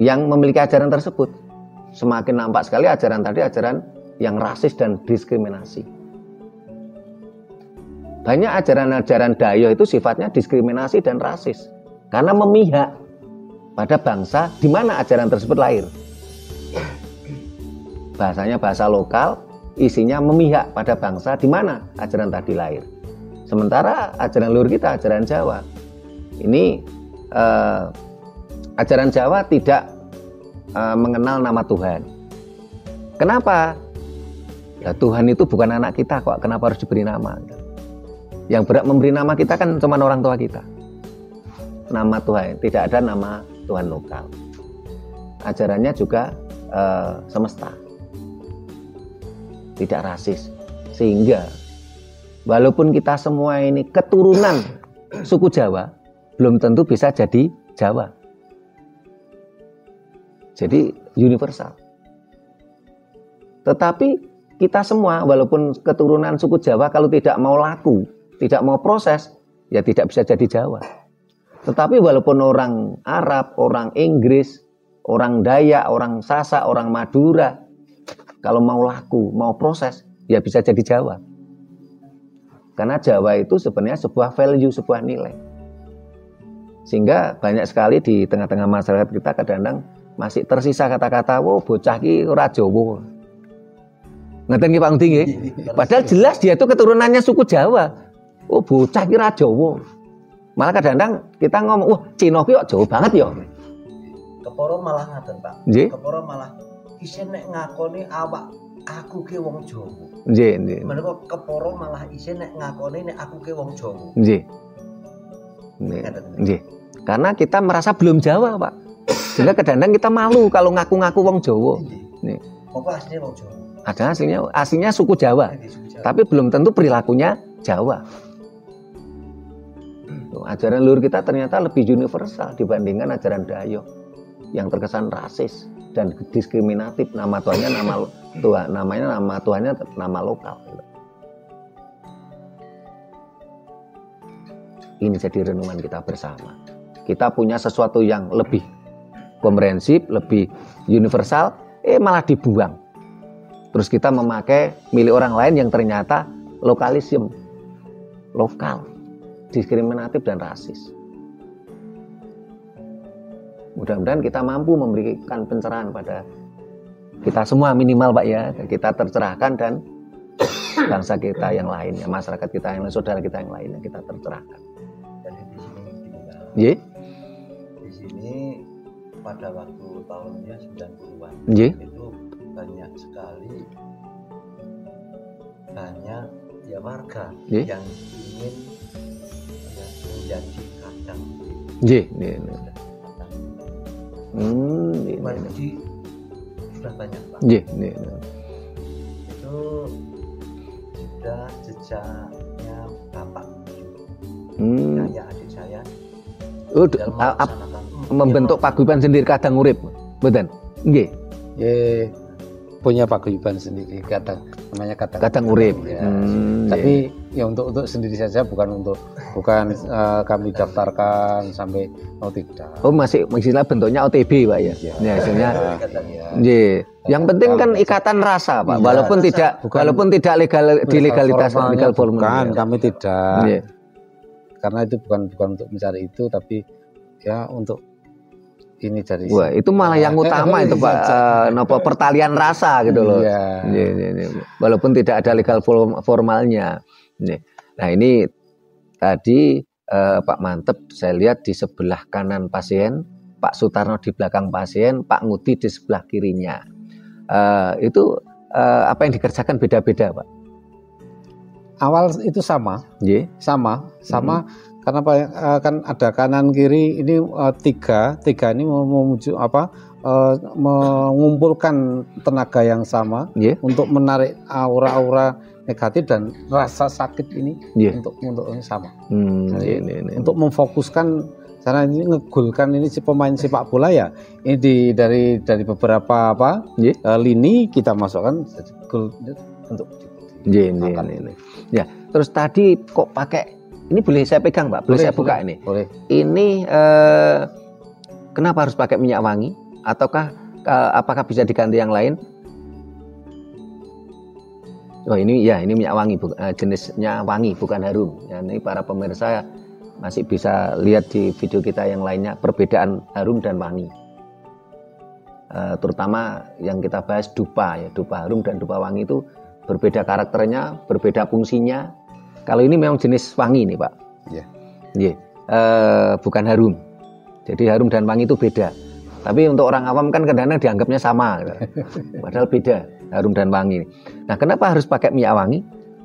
yang memiliki ajaran tersebut. Semakin nampak sekali ajaran tadi ajaran yang rasis dan diskriminasi. Banyak ajaran-ajaran Dayo itu sifatnya diskriminasi dan rasis, karena memihak pada bangsa di mana ajaran tersebut lahir. Bahasanya bahasa lokal, isinya memihak pada bangsa di mana ajaran tadi lahir. Sementara ajaran luhur kita, ajaran Jawa, ini ajaran Jawa tidak mengenal nama Tuhan. Kenapa? Ya, Tuhan itu bukan anak kita kok, kenapa harus diberi nama? Yang berhak memberi nama kita kan cuma orang tua kita. Nama Tuhan, tidak ada nama Tuhan lokal. Ajarannya juga semesta, tidak rasis. Sehingga walaupun kita semua ini keturunan suku Jawa, belum tentu bisa jadi Jawa. Jadi universal. Tetapi kita semua walaupun keturunan suku Jawa, kalau tidak mau laku, tidak mau proses, ya tidak bisa jadi Jawa. Tetapi walaupun orang Arab, orang Inggris, orang Dayak, orang Sasak, orang Madura, kalau mau laku, mau proses, ya bisa jadi Jawa. Karena Jawa itu sebenarnya sebuah value, sebuah nilai. Sehingga banyak sekali di tengah-tengah masyarakat kita kadang-kadang masih tersisa kata-kata, "Wo, bocah ki ora Jawa." Ngeten nggih Pak Udi nggih. Padahal jelas dia itu keturunannya suku Jawa. "Oh, bocah ki ora Jawa." Malah kadang-kadang kita ngomong, "Wah, Cina ki kok Jawa banget ya." Keporo malah ngaten, Pak. Nggih. Keporo malah isin nek ngakoni awak aku ki wong Jawa. Nggih, nggih. Menika keporo malah isin nek ngakoni nek aku ki wong Jawa. Nggih. Nggih. Karena kita merasa belum Jawa, Pak. Sehingga kadang-kadang kita malu kalau ngaku-ngaku wong Jawa. Nih. Apa aslinya wong Jawa? Ada aslinya suku Jawa. Tapi belum tentu perilakunya Jawa. Ajaran leluhur kita ternyata lebih universal dibandingkan ajaran Dayo yang terkesan rasis dan diskriminatif. Nama Tuhannya nama Tuhannya nama lokal. Ini jadi renungan kita bersama. Kita punya sesuatu yang lebih komprehensif, lebih universal, malah dibuang. Terus kita memakai milik orang lain yang ternyata lokalisme, lokal, diskriminatif dan rasis. Mudah-mudahan kita mampu memberikan pencerahan pada kita semua minimal Pak ya, kita tercerahkan dan bangsa kita yang lainnya, masyarakat kita yang lain, saudara kita yang lainnya kita tercerahkan. Jadi di sini gini Pak. Ye? Di sini pada waktu tahunnya 90-an itu banyak sekali ya warga yang ingin menjadi kadang. Ye. Jadi sudah banyak Pak. Ye. Itu sudah jejaknya Bapak. Ya adik saya. Membentuk paguyuban sendiri kadang urip, betul? Nggih. Punya paguyuban sendiri namanya kadang urip. Ya. Tapi ya untuk sendiri saja bukan kami daftarkan sampai tidak. Oh masih istilah bentuknya OTB Pak ya. Ya hasilnya. Nggih. Yang penting kan ikatan rasa Pak. Walaupun tidak legal di legalitas legal formal. Kami tidak. Karena itu bukan untuk mencari itu, tapi ya untuk ini dari. Wah, itu malah yang utama itu Pak, pertalian rasa gitu loh. Iya. Walaupun tidak ada legal formalnya. Nah ini tadi Pak Mantep saya lihat di sebelah kanan pasien, Pak Sutarno di belakang pasien, Pak Ngudi di sebelah kirinya. Itu apa yang dikerjakan beda-beda Pak? Awal itu sama, sama, karena kan ada kanan kiri ini tiga ini mengumpulkan tenaga yang sama untuk menarik aura-aura negatif dan rasa sakit ini untuk sama. Untuk memfokuskan cara ini ngegulkan ini si pemain sepak bola ya ini dari beberapa lini kita masukkan gol untuk. Ya, terus tadi kok pakai ini boleh saya pegang Pak, boleh saya buka ini. Boleh. Ini kenapa harus pakai minyak wangi? Ataukah apakah bisa diganti yang lain? Oh ini minyak wangi, jenisnya wangi bukan harum. Ya, ini para pemirsa masih bisa lihat di video kita yang lainnya perbedaan harum dan wangi. Terutama yang kita bahas dupa ya, dupa harum dan dupa wangi itu berbeda karakternya, berbeda fungsinya. Kalau ini memang jenis wangi nih Pak. Bukan harum. Jadi harum dan wangi itu beda. Tapi untuk orang awam kan kadang-kadang dianggapnya sama, padahal beda. harum dan wangi. Nah, kenapa harus pakai minyak wangi?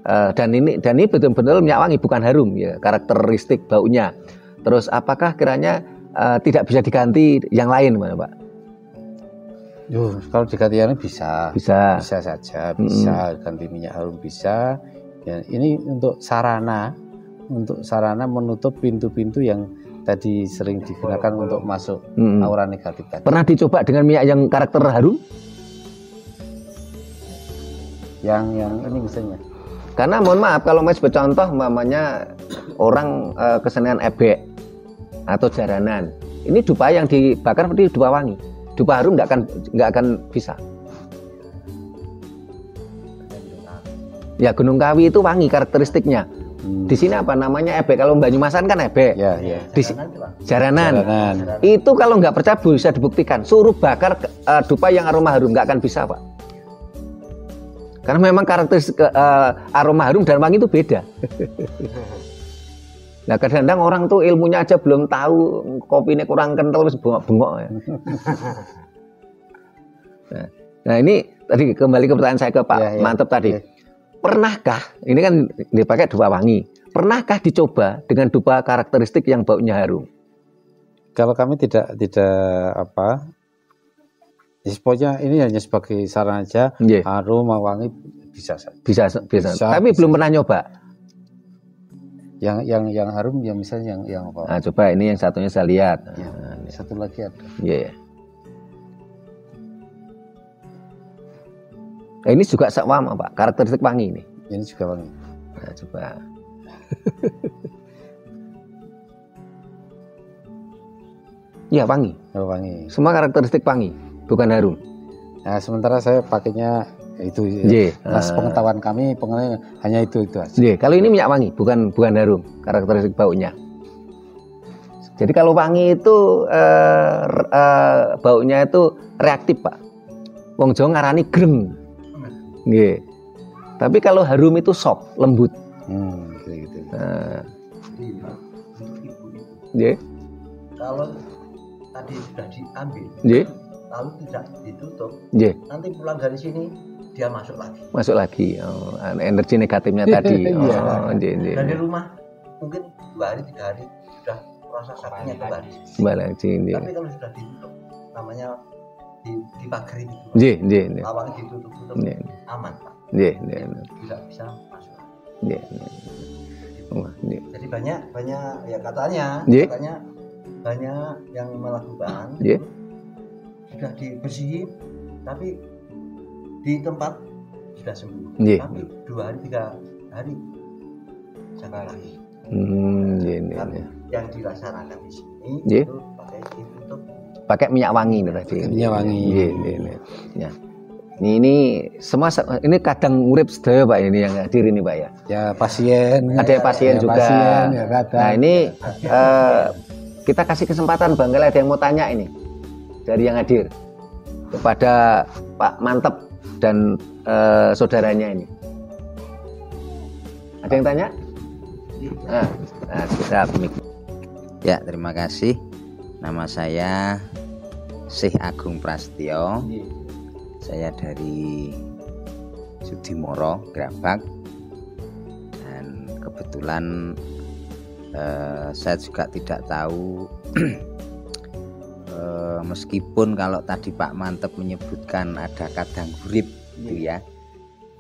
Dan ini betul-betul minyak wangi, bukan harum ya, karakteristik baunya. Terus apakah kiranya tidak bisa diganti yang lain, Pak? Kalau diganti yang lain bisa saja, bisa ganti minyak harum bisa. Ya, ini untuk sarana menutup pintu-pintu yang tadi sering digunakan untuk masuk aura negatif tadi. Pernah dicoba dengan minyak yang karakter harum? Yang ini misalnya. Karena mohon maaf kalau mau sebagai contoh, mamanya orang kesenian ebek atau jaranan, ini dupa yang dibakar seperti dupa wangi, dupa harum nggak akan bisa. Ya Gunung Kawi itu wangi karakteristiknya. Di sini apa namanya ebek, kalau Banyumasan kan ebek. Ya. Di jaranan. Itu kalau nggak percaya bisa dibuktikan, suruh bakar dupa yang aroma harum nggak akan bisa, Pak. Karena memang karakteristik aroma harum dan wangi itu beda. Nah kadang-kadang orang tuh ilmunya aja belum tahu, kopinya kurang kental, masih bengok-bengok ya. Nah ini tadi kembali ke pertanyaan saya ke Pak Mantep tadi. Pernahkah, ini kan dipakai dupa wangi, pernahkah dicoba dengan dupa karakteristik yang baunya harum? Kalau kami tidak apa, pokoknya ini hanya sebagai saran aja, harum, wangi bisa. Tapi belum pernah nyoba. Yang harum, yang misalnya yang apa? Nah, coba ini yang satunya saya lihat. Satu lagi ada. Ini juga sama, Pak, karakteristik wangi ini. Ini juga wangi. Nah, coba. Ya wangi. Wangi. Semua karakteristik wangi, bukan harum. Nah, sementara saya pakainya itu. Pengetahuan kami hanya itu aja. Kalau ini minyak wangi, bukan harum, karakteristik baunya. Jadi kalau wangi itu baunya itu reaktif, Pak. Wong Jawa ngarani greng. Nggih. Tapi kalau harum itu soft, lembut. Gitu. Kalau tadi sudah diambil, lalu tidak ditutup, nanti pulang dari sini dia masuk lagi. Energi negatifnya tadi. Dan di rumah mungkin 2 hari 3 hari sudah rasa sakitnya kembali. Tapi kalau sudah ditutup, namanya dipagari gitu. Awalnya ditutup aman, Pak. Tidak bisa masuk. Jadi banyak ya katanya banyak yang melakukan sudah dibersihin, tapi di tempat sudah sembuh. Tapi 2 hari 3 hari jangan lagi. Yang dilaksanakan di sini itu pakai minyak wangi tadi. Minyak wangi. Ya. Ini semua ini kadang urip sedaya, Pak, ini yang hadir ini, Pak ya. Ya pasien. Ada pasien juga. Pasien, ya, nah ini kita kasih kesempatan barangkali ada yang mau tanya ini dari yang hadir kepada Pak Mantep dan saudaranya ini. Ada yang tanya? Siap. Ya, terima kasih. Nama saya Syekh Agung Prastyo. Saya dari Sudimoro, Grabak. Dan kebetulan saya juga tidak tahu meskipun kalau tadi Pak Mantep menyebutkan ada kadang gurip gitu ya.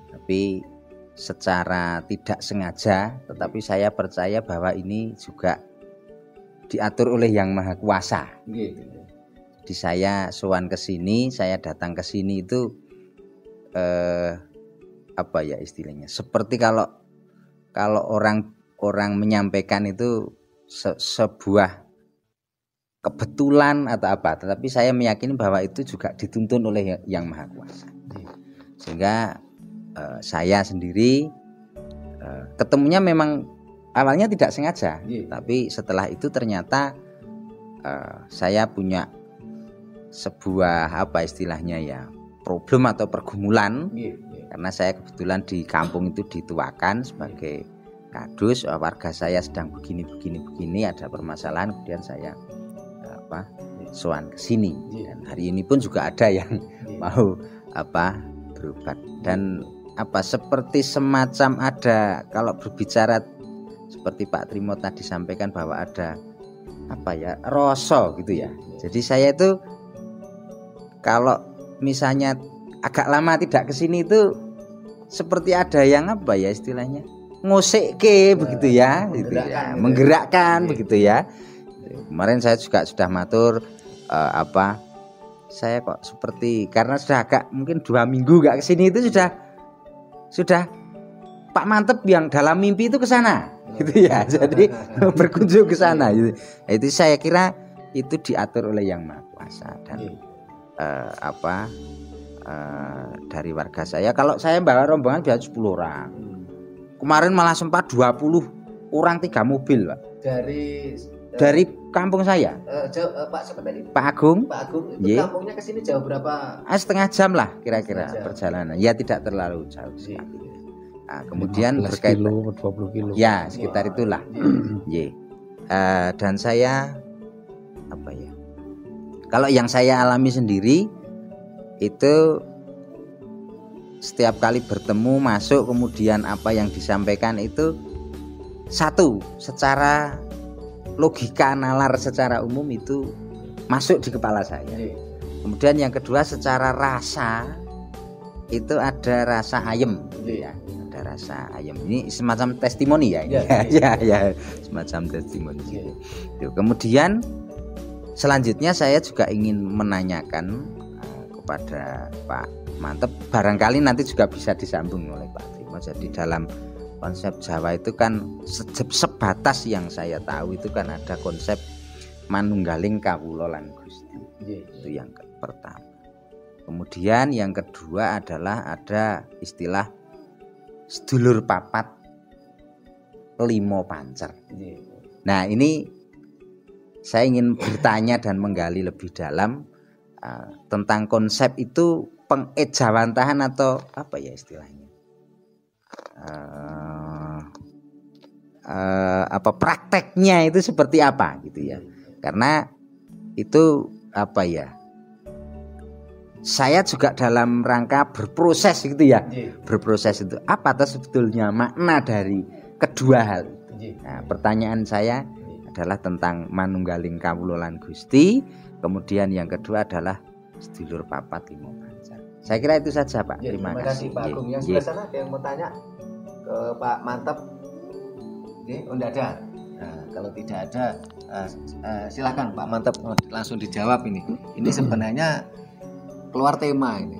Tapi secara tidak sengaja, tetapi saya percaya bahwa ini juga diatur oleh Yang Maha Kuasa. Jadi saya sowan ke sini, saya datang ke sini itu apa ya istilahnya? Seperti kalau orang menyampaikan itu sebuah kebetulan atau apa, tetapi saya meyakini bahwa itu juga dituntun oleh Yang Maha Kuasa. Sehingga saya sendiri ketemunya memang awalnya tidak sengaja, tapi setelah itu ternyata saya punya sebuah apa istilahnya ya, problem atau pergumulan, karena saya kebetulan di kampung itu dituakan sebagai kadus, warga saya sedang begini, ada permasalahan, kemudian saya sowan ke sini. Dan hari ini pun juga ada yang mau berobat. Dan seperti semacam ada, kalau berbicara seperti Pak Trimo tadi sampaikan bahwa ada rasa gitu ya. Jadi saya itu kalau misalnya agak lama tidak kesini itu seperti ada yang istilahnya ngoseke begitu ya, menggerakkan begitu ya. Kemarin saya juga sudah matur saya kok seperti karena sudah agak mungkin 2 minggu gak kesini itu sudah Pak Mantep yang dalam mimpi itu ke sana gitu ya. Jadi berkunjung ke sana gitu. Itu saya kira itu diatur oleh Yang Maha Kuasa dan dari warga saya. Kalau saya bawa rombongan biasa 10 orang. Kemarin malah sempat 20 orang 3 mobil, Pak. Dari kampung saya. Pak siapa tadi? Pak Agung. Pak Agung. Itu kampungnya ke sini jauh berapa? Setengah jam lah kira-kira perjalanan. Ya tidak terlalu jauh sekali. Nah, kemudian berkait 20 kilo. Ya, sekitar itulah. Dan saya kalau yang saya alami sendiri itu setiap kali bertemu masuk kemudian apa yang disampaikan itu satu secara logika nalar secara umum itu masuk di kepala saya. Kemudian yang kedua secara rasa itu ada rasa ayem ya. Ada rasa ayem. Ini semacam testimoni ya. Ya, semacam testimoni. Kemudian selanjutnya saya juga ingin menanyakan kepada Pak Mantep, barangkali nanti juga bisa disambung oleh Pak Trimo. Jadi dalam konsep Jawa itu kan sebatas yang saya tahu itu kan ada konsep manunggaling kawula lan Gusti. Itu yang pertama. Kemudian yang kedua adalah ada istilah sedulur papat limo pancer. Nah ini saya ingin bertanya dan menggali lebih dalam tentang konsep itu pengejawantahan atau apa ya istilahnya prakteknya itu seperti apa gitu ya. Karena itu saya juga dalam rangka berproses gitu ya. Berproses itu apa sebetulnya makna dari kedua hal itu. Nah, pertanyaan saya adalah tentang manunggaling kawula lan Gusti. Kemudian yang kedua adalah sedulur papat limo pancer. Saya kira itu saja Pak. Terima kasih Pak Agung. Yang sebelah sana ada yang mau tanya ke Pak Mantep. Tidak ada. Nah, kalau tidak ada silakan Pak Mantep langsung dijawab ini. Ini sebenarnya keluar tema ini.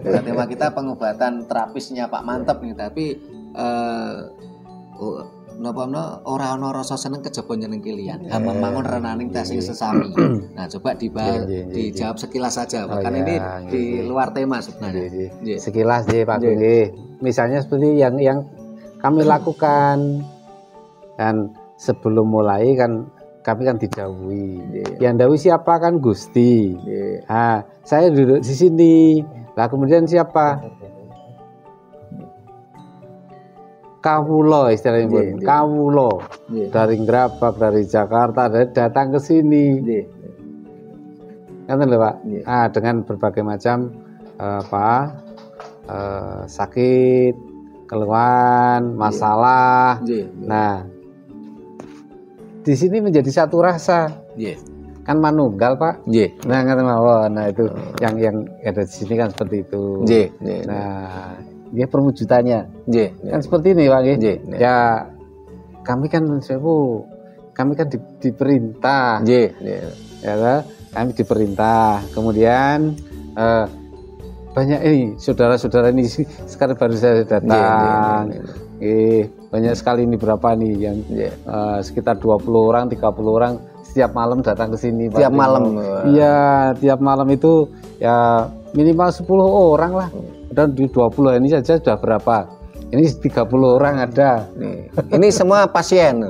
Tema kita pengobatan terapisnya Pak Mantep nih, tapi ora ana rasa seneng kejaba nyeneng kilian. Mangun renaning tasing sesami. Nah, coba dijawab sekilas saja, bahkan ini di luar tema sebenarnya. Sekilas Pak Agung. Misalnya seperti yang kami lakukan dan sebelum mulai kan kami kan didhawuhi. Yang dawuhi siapa kan Gusti. Nah, saya duduk di sini. Lah kemudian siapa? Kawulo istilahnya pun. Kawulo dari Gerabak, dari Jakarta, datang ke sini. Kan lho Pak. Dengan berbagai macam sakit, keluhan, masalah. Nah, di sini menjadi satu rasa. Kan manunggal Pak. Nah, nah itu yang ada di sini kan seperti itu. Nah, dia perwujudannya. Kan seperti ini Pak. Ya kami kan diperintah. Ya, kami diperintah. Kemudian banyak ini saudara-saudara ini sekarang baru saya datang. Banyak sekali ini berapa nih yang sekitar 20 orang, 30 orang setiap malam datang ke sini. Tiap malam. Iya, tiap malam itu ya minimal 10 orang lah. Dan di 20 ini saja sudah berapa? Ini 30 orang ada. Ini semua pasien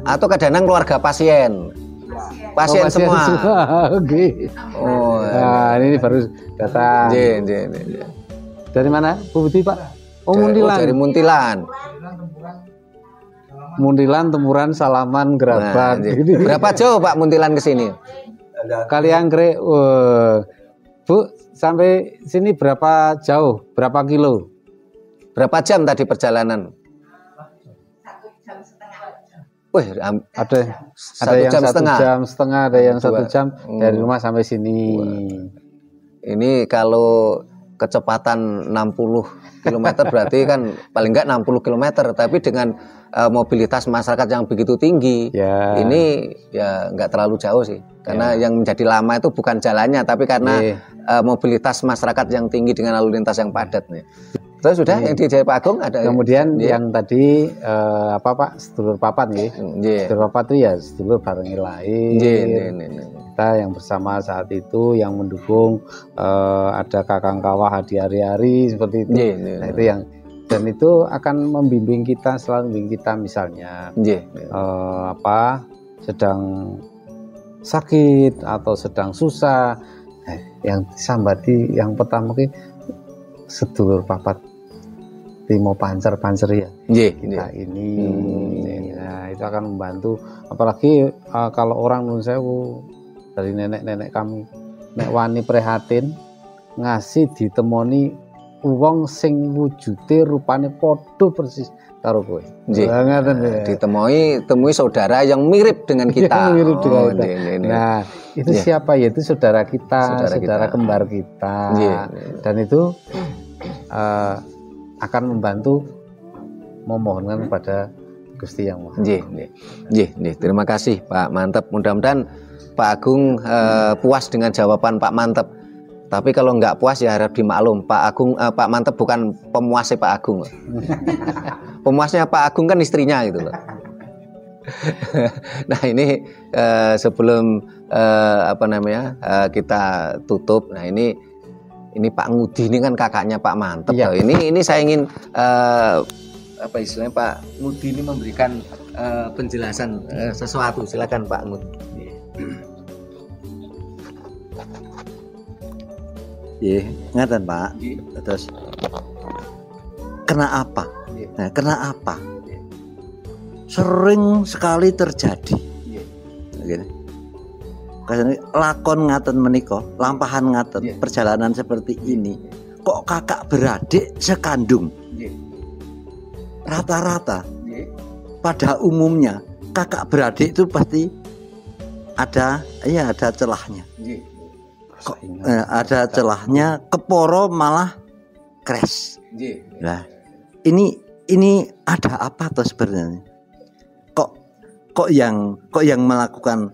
atau kadang-kadang keluarga pasien. Pasien semua. Oke. Oh, nah, ini baru datang. Dari mana, Bu Budi Pak? Muntilan. Dari Muntilan. Muntilan, Temuran, Salaman, Gerabak. Berapa jauh Pak Muntilan ke sini? Kalianggrek. Bu, sampai sini berapa jauh? Berapa kilo? Berapa jam tadi perjalanan? 1 jam setengah. Wih, ada yang 1 jam setengah, ada yang 1 jam dari rumah sampai sini. Ini kalau kecepatan 60 km berarti kan paling enggak 60 km, tapi dengan mobilitas masyarakat yang begitu tinggi, ini ya enggak terlalu jauh sih. Karena yang menjadi lama itu bukan jalannya, tapi karena mobilitas masyarakat yang tinggi dengan lalu lintas yang padat nih. Terus sudah yang dijawab Pak Agung ada. Kemudian yang tadi apa Pak, sedulur papat nih. Sedulur papat itu ya sedulur bareng lain. Kita yang bersama saat itu yang mendukung, ada Kakang Kawah Hadi Ari-Ari seperti itu. Nah, itu yang, dan itu akan membimbing kita, selalu membimbing kita misalnya sedang sakit atau sedang susah. Yang disambati yang pertama ki sedulur papat Timo Pancer ya kita ini. Nah, itu akan membantu, apalagi kalau orang nun sewu dari nenek-nenek kami nek wani prihatin ngasih ditemoni wong sing wujude rupane padha persis karo kowe. Temui saudara yang mirip dengan kita. Mirip dengan kita. Nah, itu siapa? Yaitu saudara kita, saudara kembar kita. Dan itu akan membantu memohonkan kepada Gusti Yang Maha. Terima kasih Pak Mantep. Mudah-mudahan Pak Agung puas dengan jawaban Pak Mantep. Tapi kalau nggak puas ya harap dimaklum, Pak Mantep bukan pemuasnya Pak Agung. Pemuasnya Pak Agung kan istrinya gitu loh. Nah ini sebelum kita tutup, nah ini Pak Ngudi ini kan kakaknya Pak Mantep. Ini saya ingin istilahnya Pak Ngudi ini memberikan penjelasan sesuatu. Silakan Pak Ngudi. Ngatan Pak. Terus kena apa? Nah, kena apa? Sering sekali terjadi. Gini. Lakon ngaten menika, lampahan ngaten, perjalanan seperti ini. Kok kakak beradik sekandung? Rata-rata pada umumnya kakak beradik itu pasti ada celahnya. Kok ada celahnya, keporo malah crash. Nah, ini ada apa tuh sebenarnya? Kok yang melakukan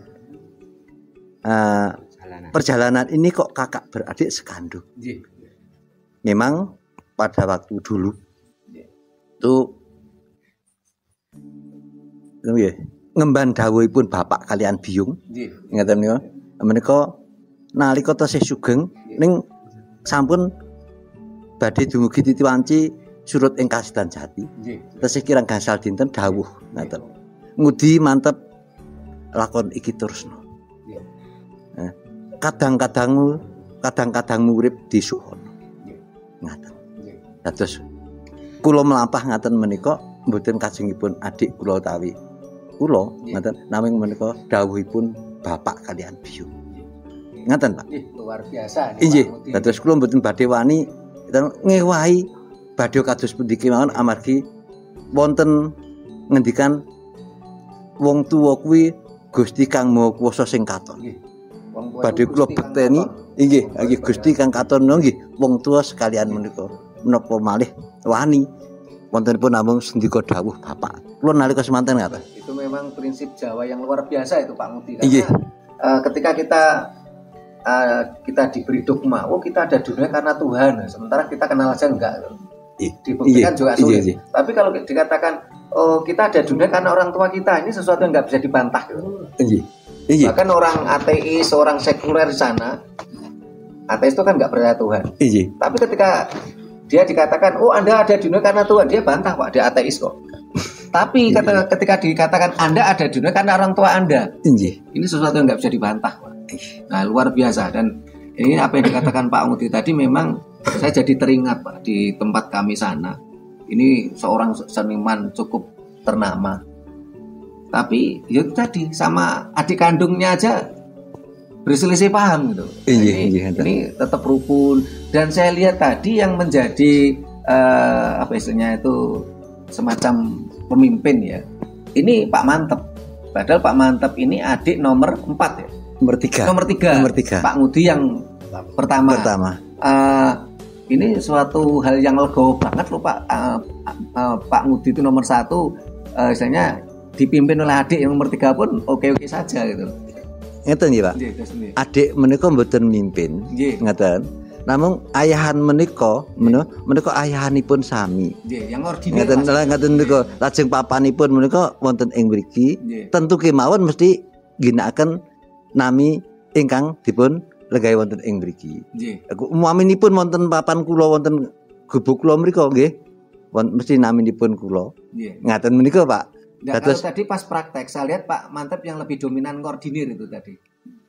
perjalanan ini kok kakak beradik sekandung? Memang pada waktu dulu itu ngemban dawuhipun bapak kalian biyung. Ngaten niku. Menika nalika tasih sugeng ning sampun badhe dumugi Titiwanci surut ing Kasidan Jati. Tasih kirang gangsal dinten dawuh ngaten. Ngudi mantep lakon iki terusno. Kadang-kadang urip di suhono. Ngaten. Dados kula melampah ngaten menika mboten kajengipun adik kula utawi kula ngaten, namung menika dawuhipun bapak kalian biyung. Ngaten Pak. Luar biasa. Inggih. Dados kula mboten badhe wani ngewahi badhe kados pundi kemawon amargi wonten ngendikan wong tuwa kuwi Gusti Kang Maha Kuwasa sing katon. Badhe kula bekteni inggih, Gusti Kang katon nggih wong tuwa sekalian menika menapa malih wani wontenipun namung sendika dawuh bapak. Kula nalika semanten ngaten. Itu memang prinsip Jawa yang luar biasa itu Pak Ngudi. Ketika kita diberi dogma, kita ada dunia karena Tuhan, sementara kita kenal aja enggak. Dibuktikan juga sulit. Tapi kalau dikatakan kita ada dunia karena orang tua kita, ini sesuatu yang nggak bisa dibantah. Bahkan orang ateis, orang sekuler di sana, ateis itu kan nggak percaya Tuhan. Tapi ketika dia dikatakan, Anda ada dunia karena Tuhan, dia bantah Pak, dia ateis kok. Tapi ketika dikatakan Anda ada dunia karena orang tua Anda, ini sesuatu yang nggak bisa dibantah Pak. Nah luar biasa. Dan ini apa yang dikatakan Pak Ngudi tadi, memang saya jadi teringat Pak, di tempat kami sana ini seorang seniman cukup ternama, tapi ya tadi sama adik kandungnya aja berselisih paham gitu. Ini tetap rukun. Dan saya lihat tadi yang menjadi apa istilahnya itu semacam pemimpin ya. Ini Pak Mantep. Padahal Pak Mantep ini adik nomor 4 ya. Nomor 3. Pak Ngudi yang pertama. Ini suatu hal yang legowo banget loh Pak. Pak Ngudi itu nomor 1, istilahnya dipimpin oleh adik yang nomor 3 pun oke-oke saja gitu. Ngeten nggih Pak. Adik menika mboten mimpin, ngeten. Namun ayahan menika ayahanipun sami. Yang ordinir. Ngeten menika lajeng papanipun menika wonten ing mriki. Tentu kemawon mesti ginakaken nami ingkang dipun legawe wonten ing mriki. Umaminipun wonten papan kula wonten gubuk kula mriku nggih. Mesti naminipun kula. Ngaten menika Pak. Nah, kalau tadi pas praktek saya lihat Pak Mantep yang lebih dominan koordinir itu tadi.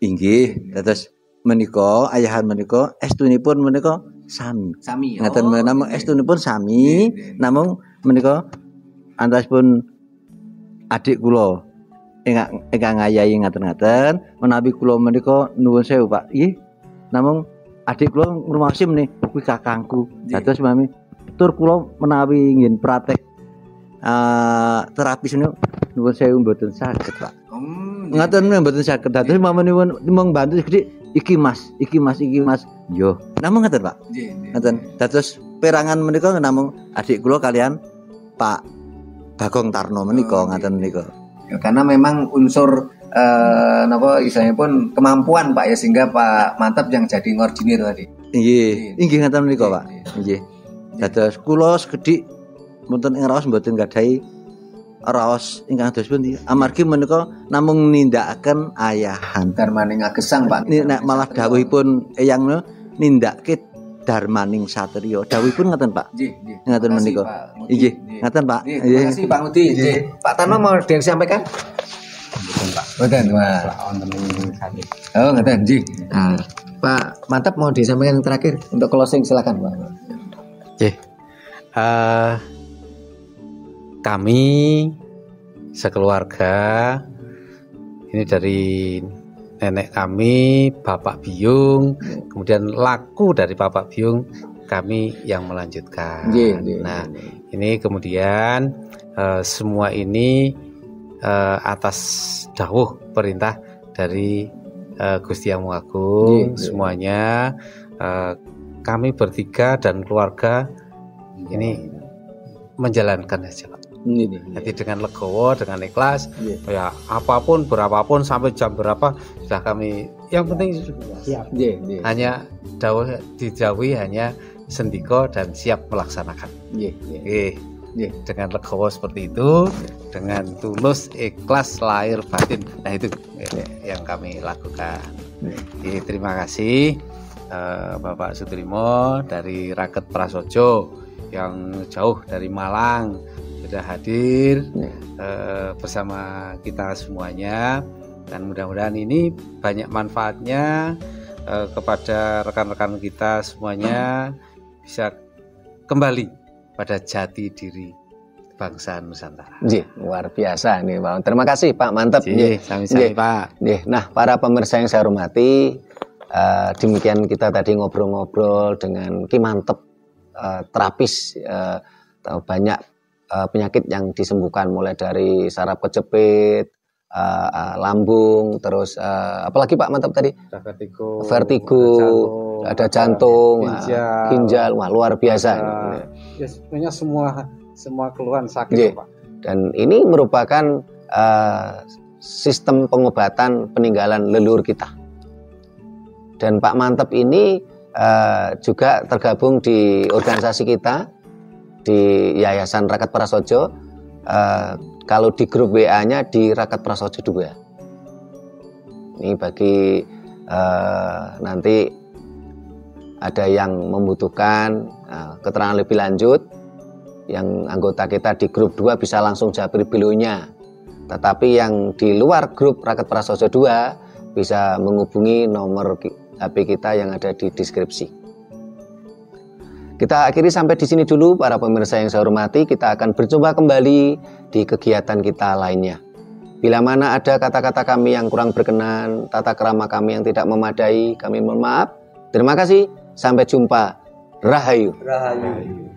Inggih, terus menika ayahan menika estunipun menika sami. Ngaten namung estunipun sami, namung menika antaspun adik kula ingkang ngayahi ngaten-ngaten, menawi kula menika nuwun sewu Pak. Nggih. Namung adik kula ngrumaosi meneh kuwi kakangku. Dados mami tur kula menawi nggih praktek terapis niku nuwun sewu mboten saged Pak. Ngaten mboten saged. Dados mamane mung bantu gede iki Mas. Yo. Namung ngaten Pak. Ngaten. Dados perangan menika namung adik kula kalian Pak Bagong Tarno menika ngaten menika. Ya, karena memang unsur napa istilahnya pun kemampuan Pak ya sehingga Pak Mantep yang jadi ngordinir tadi. Inggih ngaten menika Pak. Nggih. Dados kula segedi wonten ing raos mboten gadahi raos ingkang dados pundi amargi menika namung nindakaken ayahan darmaning agesang Pak. Nek malah dawuhipun eyang nindakake darmaning satriya dawuhipun ngaten Pak. Nggih. Ngaten menika. Nggih, ngaten Pak. Terima kasih Pak Ngudi. Pak Tarno mau disampaikan? Mboten Pak. Mboten. Wah. Oh, ngaten nggih. Pak Mantap mau disampaikan yang terakhir untuk closing silakan Pak. Nggih. Kami sekeluarga ini dari nenek kami, Bapak Biyung, kemudian laku dari Bapak Biyung kami yang melanjutkan. Nah, ini kemudian semua ini atas dawuh perintah dari Gusti Yang Maha Agung. Semuanya kami bertiga dan keluarga ini menjalankan saja Pak. Jadi dengan legowo, dengan ikhlas, ya apapun, berapapun sampai jam berapa sudah kami. Yang penting siap. Hanya dijauhi hanya sendiko dan siap melaksanakan. Dengan legowo seperti itu, dengan tulus, ikhlas, lahir batin. Nah itu yang kami lakukan. Terima kasih Bapak Sutrimo dari Raket Prasojo yang jauh dari Malang sudah hadir bersama kita semuanya, dan mudah-mudahan ini banyak manfaatnya kepada rekan-rekan kita semuanya bisa kembali pada jati diri bangsa Nusantara. Luar biasa nih Pak. Terima kasih Pak Mantep. Sami-sami Pak. Nah, para pemirsa yang saya hormati, demikian kita tadi ngobrol-ngobrol dengan Ki Mantep, terapis, banyak penyakit yang disembuhkan mulai dari saraf kejepit, lambung, terus apalagi Pak Mantap tadi? Vertigo, ada jantung, ginjal, wah luar biasa. Ya sebenarnya semua keluhan sakit Pak. Dan ini merupakan sistem pengobatan peninggalan leluhur kita. Dan Pak Mantap ini juga tergabung di organisasi kita di Yayasan Raket Prasojo. Kalau di grup WA-nya di Raket Prasojo 2. Ini bagi nanti ada yang membutuhkan keterangan lebih lanjut, yang anggota kita di grup 2 bisa langsung japri belonya. Tetapi yang di luar grup Raket Prasojo 2 bisa menghubungi nomor HP kita yang ada di deskripsi. Kita akhiri sampai di sini dulu para pemirsa yang saya hormati. Kita akan berjumpa kembali di kegiatan kita lainnya. Bila mana ada kata-kata kami yang kurang berkenan, tata krama kami yang tidak memadai, kami mohon maaf. Terima kasih. Sampai jumpa. Rahayu. Rahayu.